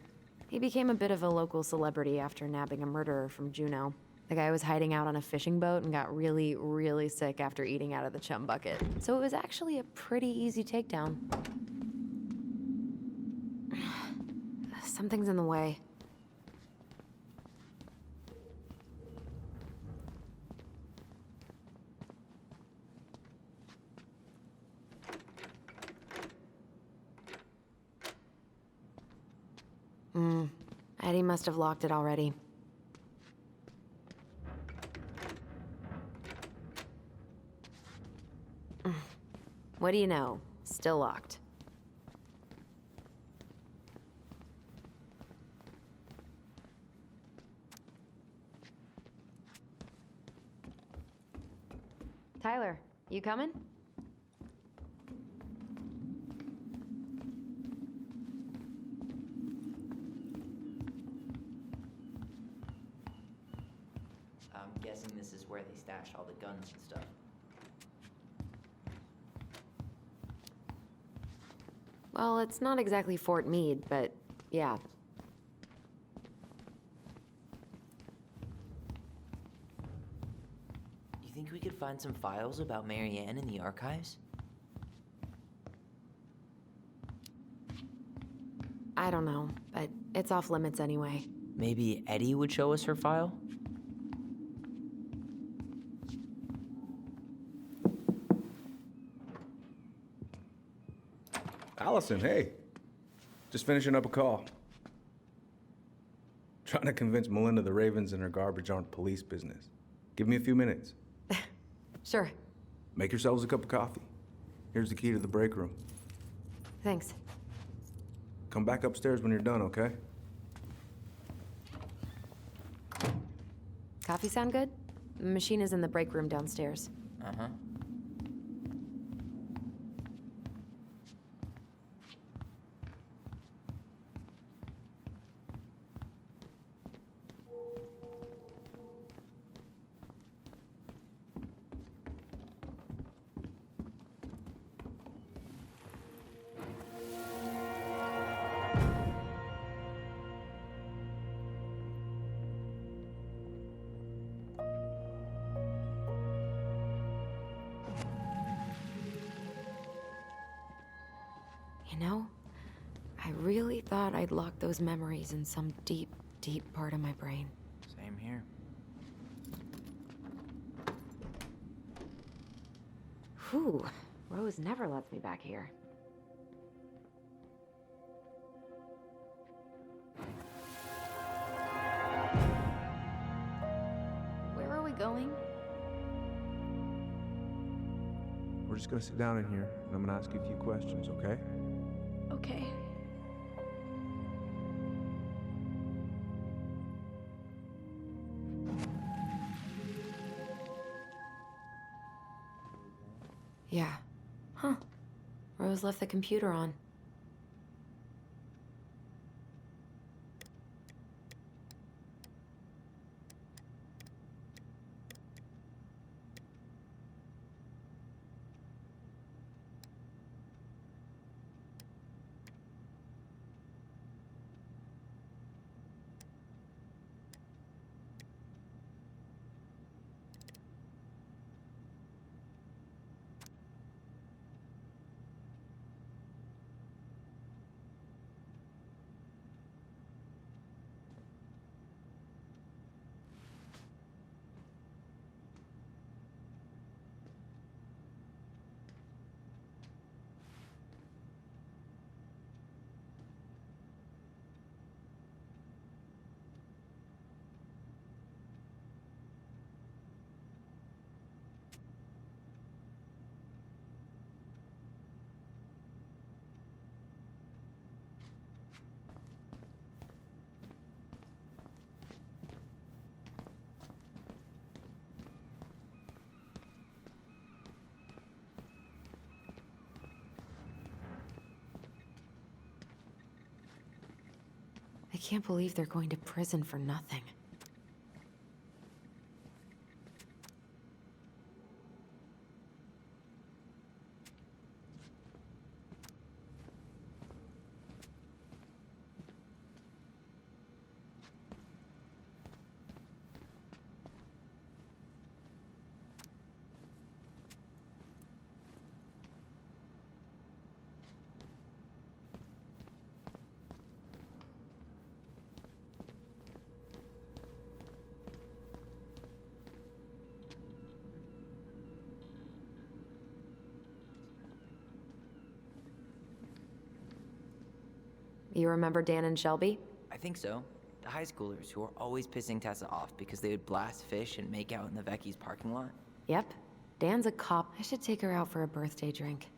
He became a bit of a local celebrity after nabbing a murderer from Juneau. The guy was hiding out on a fishing boat and got really, really sick after eating out of the chum bucket. So it was actually a pretty easy takedown. Something's in the way. Eddie must have locked it already. What do you know? Still locked. Tyler, you coming? I'm guessing this is where they stashed all the guns and stuff. Well, it's not exactly Fort Meade, but yeah. You think we could find some files about Marianne in the archives? I don't know, but it's off limits anyway. Maybe Eddie would show us her file? Allison, hey. Just finishing up a call. Trying to convince Melinda the Ravens and her garbage aren't police business. Give me a few minutes. Sure. Make yourselves a cup of coffee. Here's the key to the break room. Thanks. Come back upstairs when you're done, okay? Coffee sound good? The machine is in the break room downstairs. Uh-huh. You know, I really thought I'd locked those memories in some deep, deep part of my brain. Same here. Whew, Rose never lets me back here. Where are we going? We're just gonna sit down in here, and I'm gonna ask you a few questions, okay? Okay. Yeah. Huh. Rose left the computer on. can't believe they're going to prison for nothing. You remember Dan and Shelby? I think so. The high schoolers who were always pissing Tessa off because they would blast fish and make out in the Vecchi's parking lot. Yep. Dan's a cop. I should take her out for a birthday drink.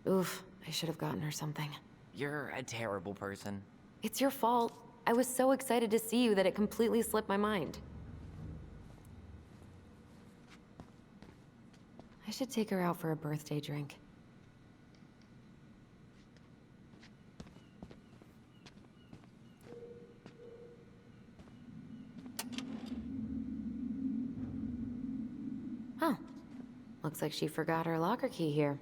Oof, I should have gotten her something. You're a terrible person. It's your fault. I was so excited to see you that it completely slipped my mind. I should take her out for a birthday drink. Huh. Looks like she forgot her locker key here.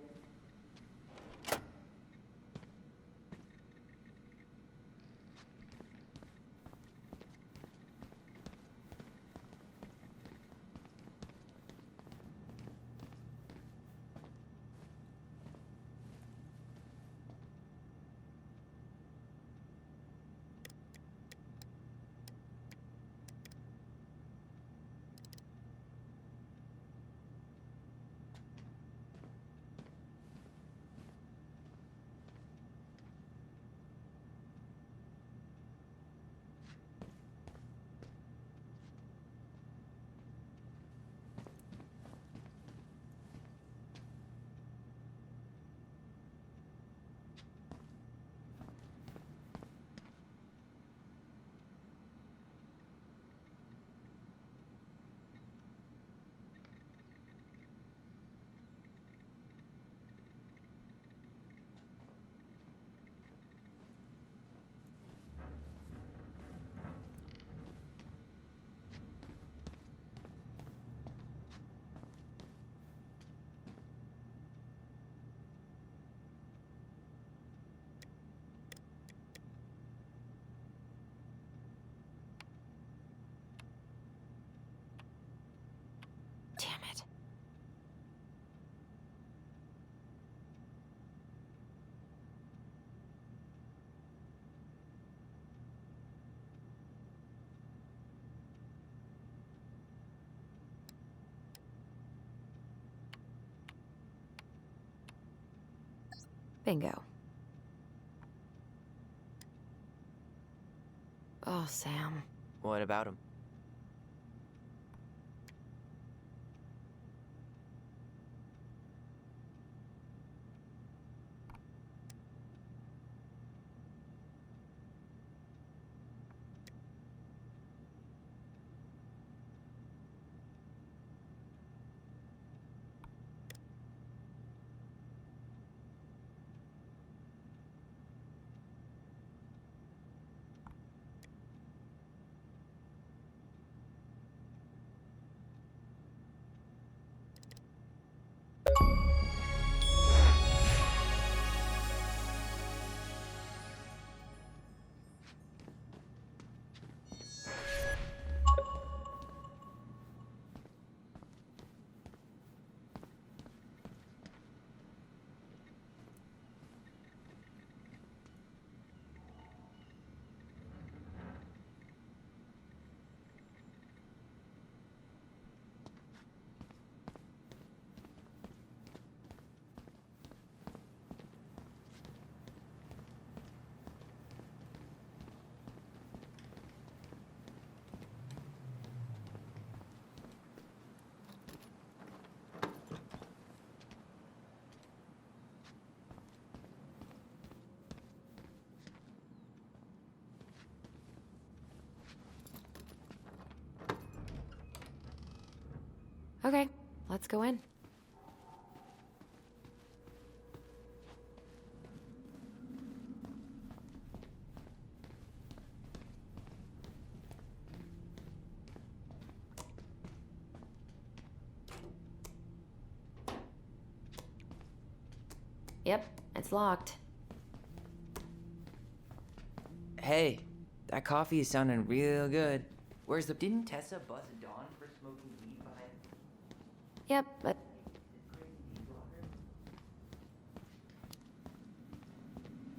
Damn it. Bingo. Oh, Sam. What about him? Okay, let's go in. Yep, it's locked. Hey, that coffee is sounding real good. Where's the... Didn't Tessa buzz a Dawn for smoking weed behind... Yep, but...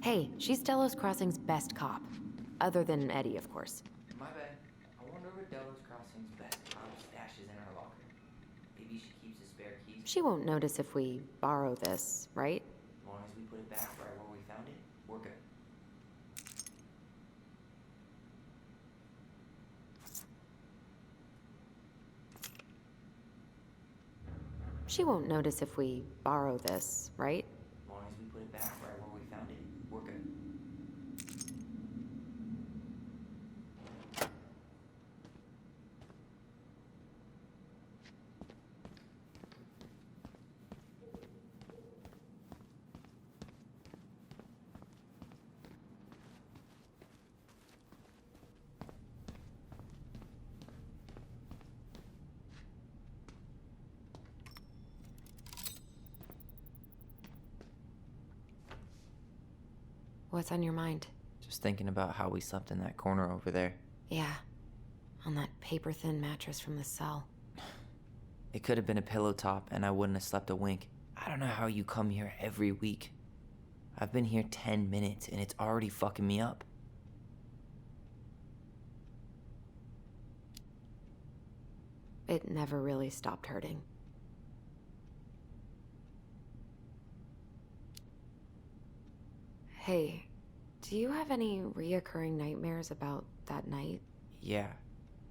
Hey, she's Delos Crossing's best cop. Other than Eddie, of course. My bad. I wonder where Delos Crossing's best cop stashes in her locker. Maybe she keeps the spare keys. She won't notice if we borrow this, right? As long as we put it back right where we found it, we're good. She won't notice if we borrow this, right? As long as we put it back right where we found it, we're good. What's on your mind? Just thinking about how we slept in that corner over there. Yeah, on that paper-thin mattress from the cell. It could have been a pillow top and I wouldn't have slept a wink. I don't know how you come here every week. I've been here 10 minutes and it's already fucking me up. It never really stopped hurting. Hey, do you have any reoccurring nightmares about that night? Yeah.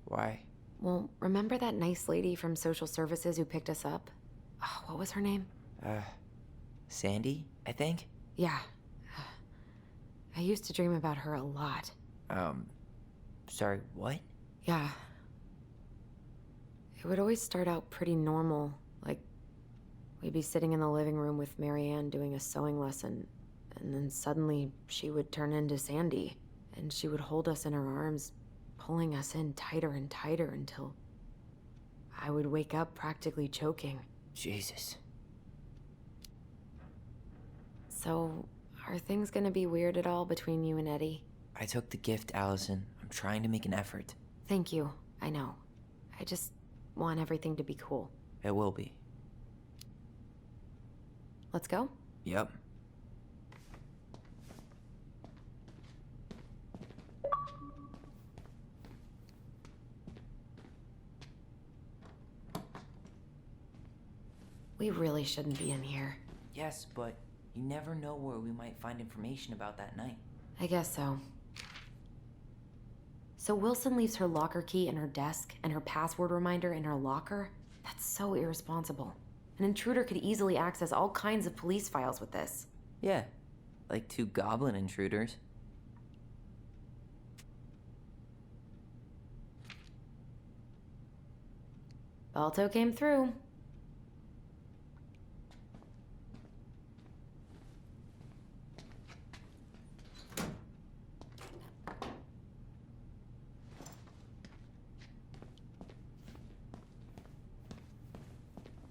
Why? Well, remember that nice lady from social services who picked us up? Oh, what was her name? Sandy, I think? Yeah. I used to dream about her a lot. Sorry, what? Yeah. It would always start out pretty normal, like we'd be sitting in the living room with Marianne doing a sewing lesson, and then suddenly she would turn into Sandy, and she would hold us in her arms, pulling us in tighter and tighter until I would wake up practically choking. Jesus. So, are things gonna be weird at all between you and Eddie? I took the gift, Allison. I'm trying to make an effort. Thank you, I know. I just want everything to be cool. It will be. Let's go? Yep. We really shouldn't be in here. Yes, but you never know where we might find information about that night. I guess so. So Wilson leaves her locker key in her desk and her password reminder in her locker? That's so irresponsible. An intruder could easily access all kinds of police files with this. Yeah, like 2 goblin intruders. Balto came through.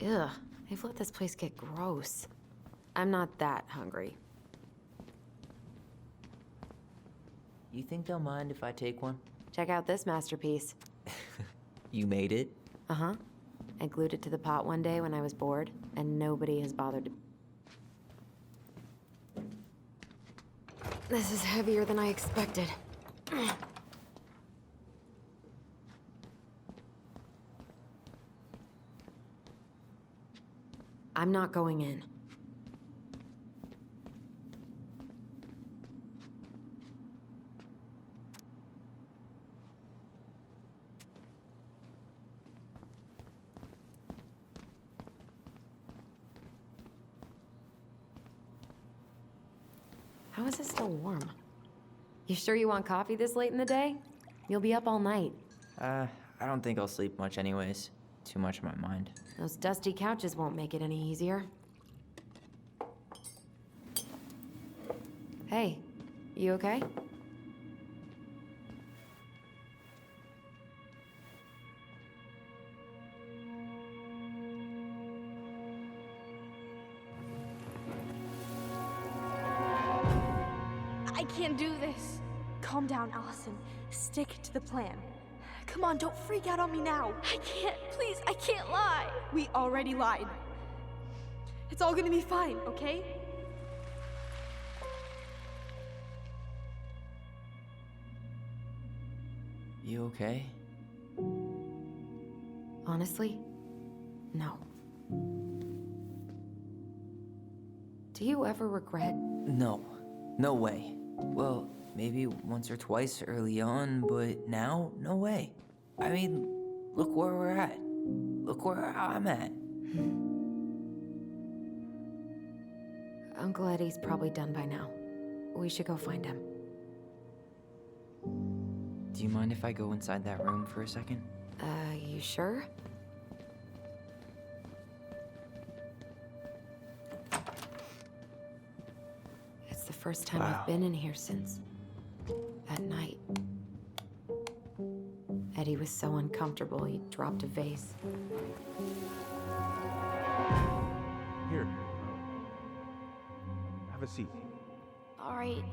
Ugh, they've let this place get gross. I'm not that hungry. You think they'll mind if I take one? Check out this masterpiece. You made it? Uh-huh. I glued it to the pot one day when I was bored, and nobody has bothered to... This is heavier than I expected. I'm not going in. How is it still warm? You sure you want coffee this late in the day? You'll be up all night. I don't think I'll sleep much anyways. Too much on my mind. Those dusty couches won't make it any easier. Hey, you okay? can't do this. Calm down, Alyson. Stick to the plan. Come on, don't freak out on me now. I can't, please, I can't lie. We already lied. It's all gonna be fine, okay? You okay? Honestly, no. Do you ever regret? No. No way. Well, maybe once or twice early on, but now, no way. I mean, look where we're at. Look where I'm at. Uncle Eddie's probably done by now. We should go find him. Do you mind if I go inside that room for a second? You sure? It's the first time I've been in here since that night. Eddie was so uncomfortable, he dropped a vase. Here. Have a seat. All right.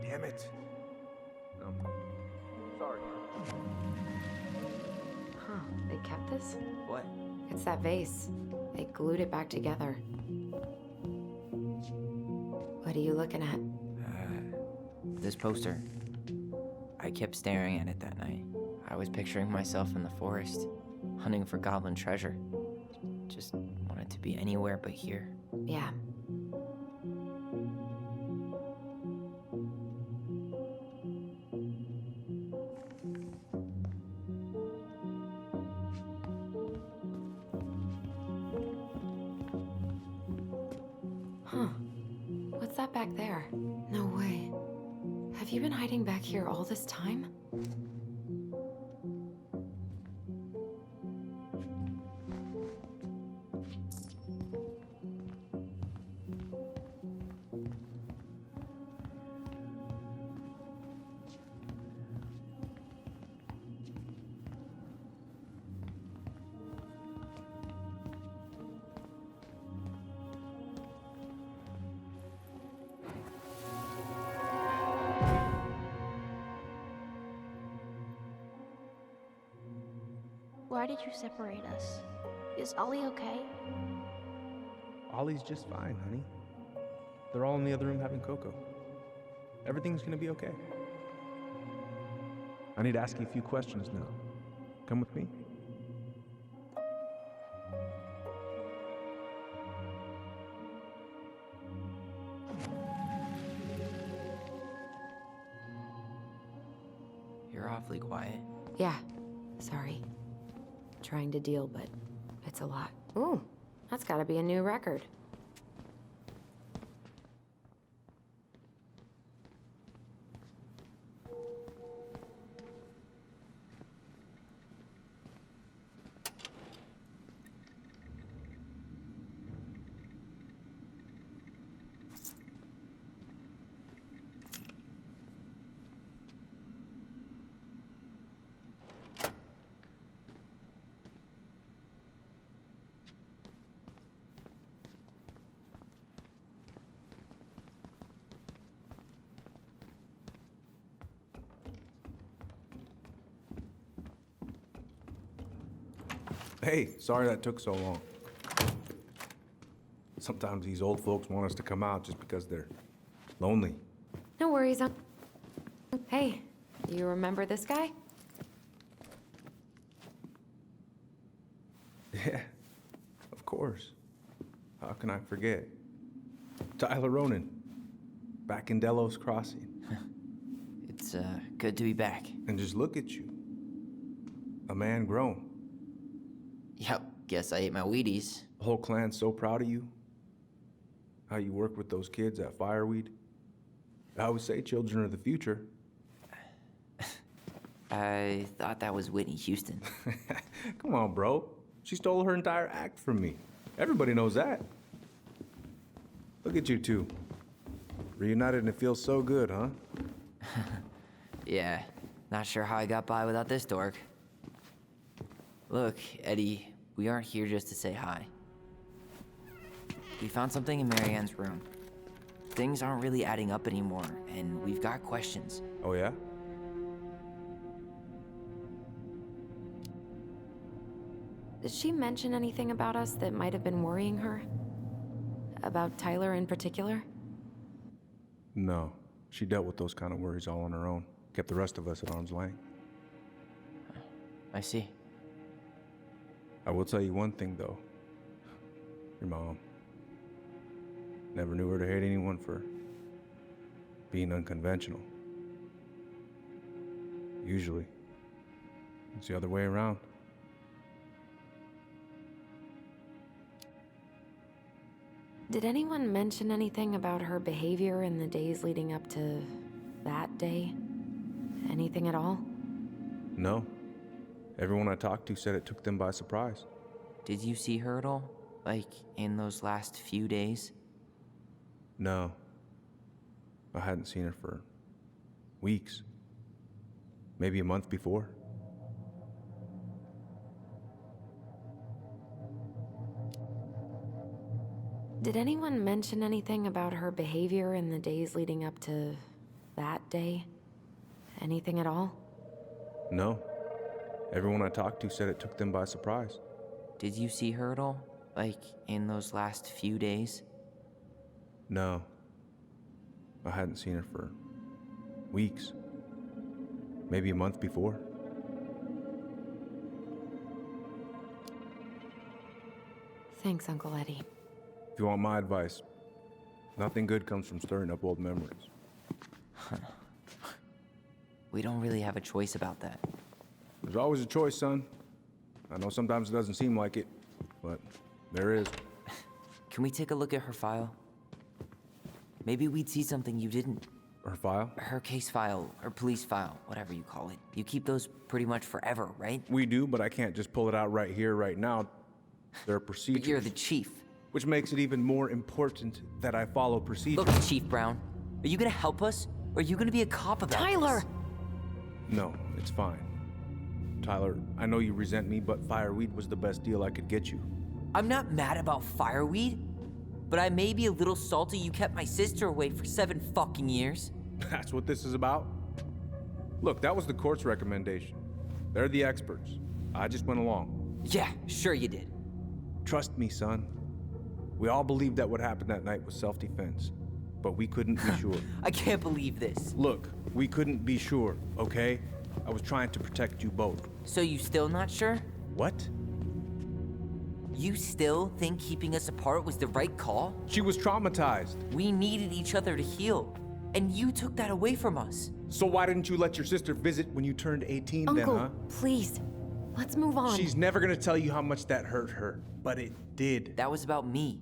Damn it. Sorry. Huh, they kept this? What? It's that vase. They glued it back together. What are you looking at? This poster. I kept staring at it that night. I was picturing myself in the forest, hunting for goblin treasure. Just wanted to be anywhere but here. Yeah. Huh. What's that back there? No way. Have you been hiding back here all this time? Why did you separate us? Is Ollie okay? Ollie's just fine, honey. They're all in the other room having cocoa. Everything's gonna be okay. I need to ask you a few questions now. Come with me. You're awfully quiet. Yeah. Sorry. Trying to deal, but it's a lot. Ooh, that's gotta be a new record. Hey, sorry that took so long. Sometimes these old folks want us to come out just because they're lonely. No worries, Hey, do you remember this guy? Yeah, of course. How can I forget? Tyler Ronan, back in Delos Crossing. It's good to be back. And just look at you. A man grown. Yep, guess I ate my Wheaties. The whole clan's so proud of you. How you work with those kids at Fireweed. I always say children are the future. I thought that was Whitney Houston. Come on, bro. She stole her entire act from me. Everybody knows that. Look at you two. Reunited and it feels so good, huh? Yeah, not sure how I got by without this dork. Look, Eddie, We aren't here just to say hi. We found something in Marianne's room. Things aren't really adding up anymore, and we've got questions. Oh, yeah? Did she mention anything about us that might have been worrying her? About Tyler in particular? No. She dealt with those kind of worries all on her own. Kept the rest of us at arm's length. I see. I will tell you one thing, though. Your mom. Never knew her to hate anyone for being unconventional. Usually, it's the other way around. Did anyone mention anything about her behavior in the days leading up to that day? Anything at all? No. Everyone I talked to said it took them by surprise. Did you see her at all? Like, in those last few days? No. I hadn't seen her for weeks. Maybe a month before. Did anyone mention anything about her behavior in the days leading up to that day? Anything at all? No. Everyone I talked to said it took them by surprise. Did you see her at all? Like, in those last few days? No. I hadn't seen her for weeks. Maybe a month before. Thanks, Uncle Eddie. If you want my advice, nothing good comes from stirring up old memories. We don't really have a choice about that. There's always a choice, son. I know sometimes it doesn't seem like it, but there is. Can we take a look at her file? Maybe we'd see something you didn't. Her file? Her case file, or police file, whatever you call it. You keep those pretty much forever, right? We do, but I can't just pull it out right here, right now. There are procedures. But you're the chief. Which makes it even more important that I follow procedures. Look, Chief Brown, are you gonna help us? Or are you gonna be a cop about Tyler! this? No, it's fine. Tyler, I know you resent me, but fireweed was the best deal I could get you. I'm not mad about fireweed, but I may be a little salty you kept my sister away for 7 fucking years. That's what this is about? Look, that was the court's recommendation. They're the experts. I just went along. Yeah, sure you did. Trust me, son. We all believed that what happened that night was self-defense, but we couldn't be sure. I can't believe this. Look, we couldn't be sure, okay? I was trying to protect you both. So you still not sure? What? You still think keeping us apart was the right call? She was traumatized. We needed each other to heal, and you took that away from us. So why didn't you let your sister visit when you turned 18 Uncle, then, huh? please. Let's move on. She's never gonna tell you how much that hurt her, but it did. That was about me.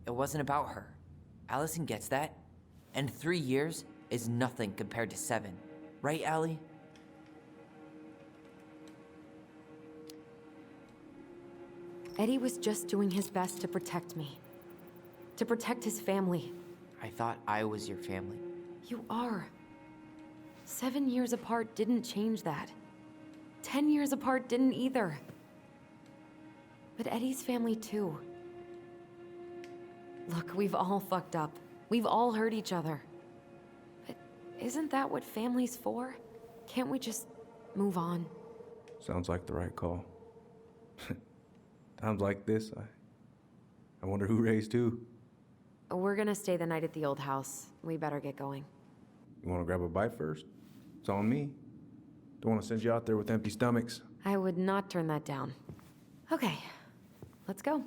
It wasn't about her. Alyson gets that, and 3 years is nothing compared to 7. Right, Allie? Eddie was just doing his best to protect me. To protect his family. I thought I was your family. You are. 7 years apart didn't change that. 10 years apart didn't either. But Eddie's family too. Look, we've all fucked up. We've all hurt each other. But isn't that what family's for? Can't we just move on? Sounds like the right call. Times like this, I wonder who raised who. We're gonna stay the night at the old house. We better get going. You wanna grab a bite first? It's on me. Don't wanna send you out there with empty stomachs. I would not turn that down. Okay, let's go.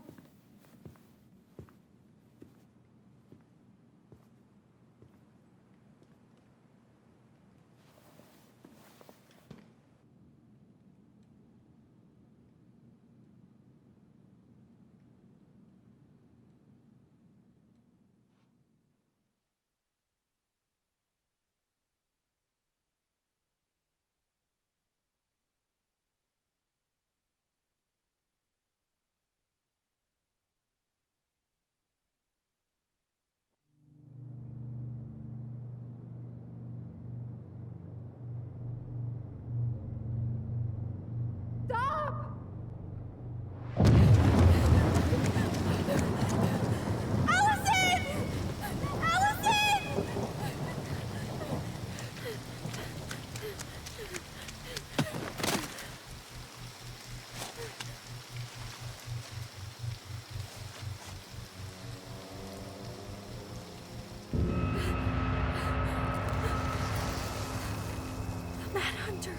Mad Hunter.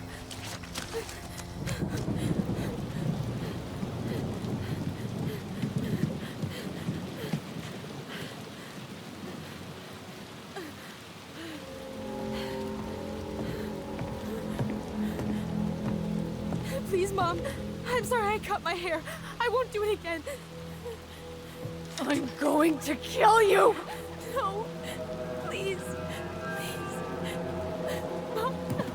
Please, Mom. I'm sorry I cut my hair. I won't do it again. I'm going to kill you! No. Please. Please. Mom, no.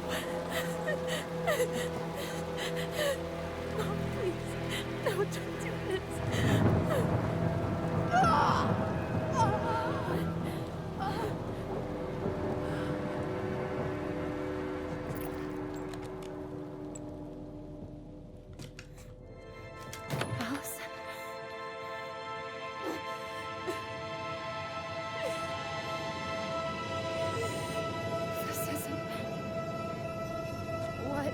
Mom, please. No, don't do this. Allison. This isn't... What?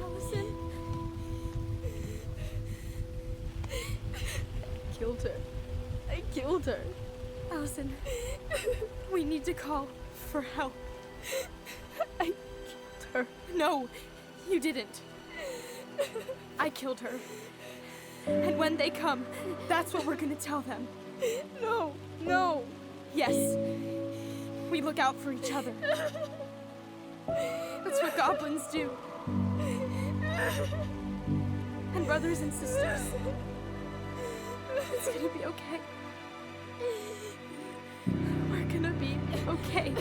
Allison. Killed her. I killed her. Allison, we need to call for help. I killed her. No, you didn't. I killed her. And when they come, that's what we're gonna tell them. No, no. Yes. We look out for each other. That's what goblins do. And brothers and sisters. It's gonna be okay. We're gonna be okay.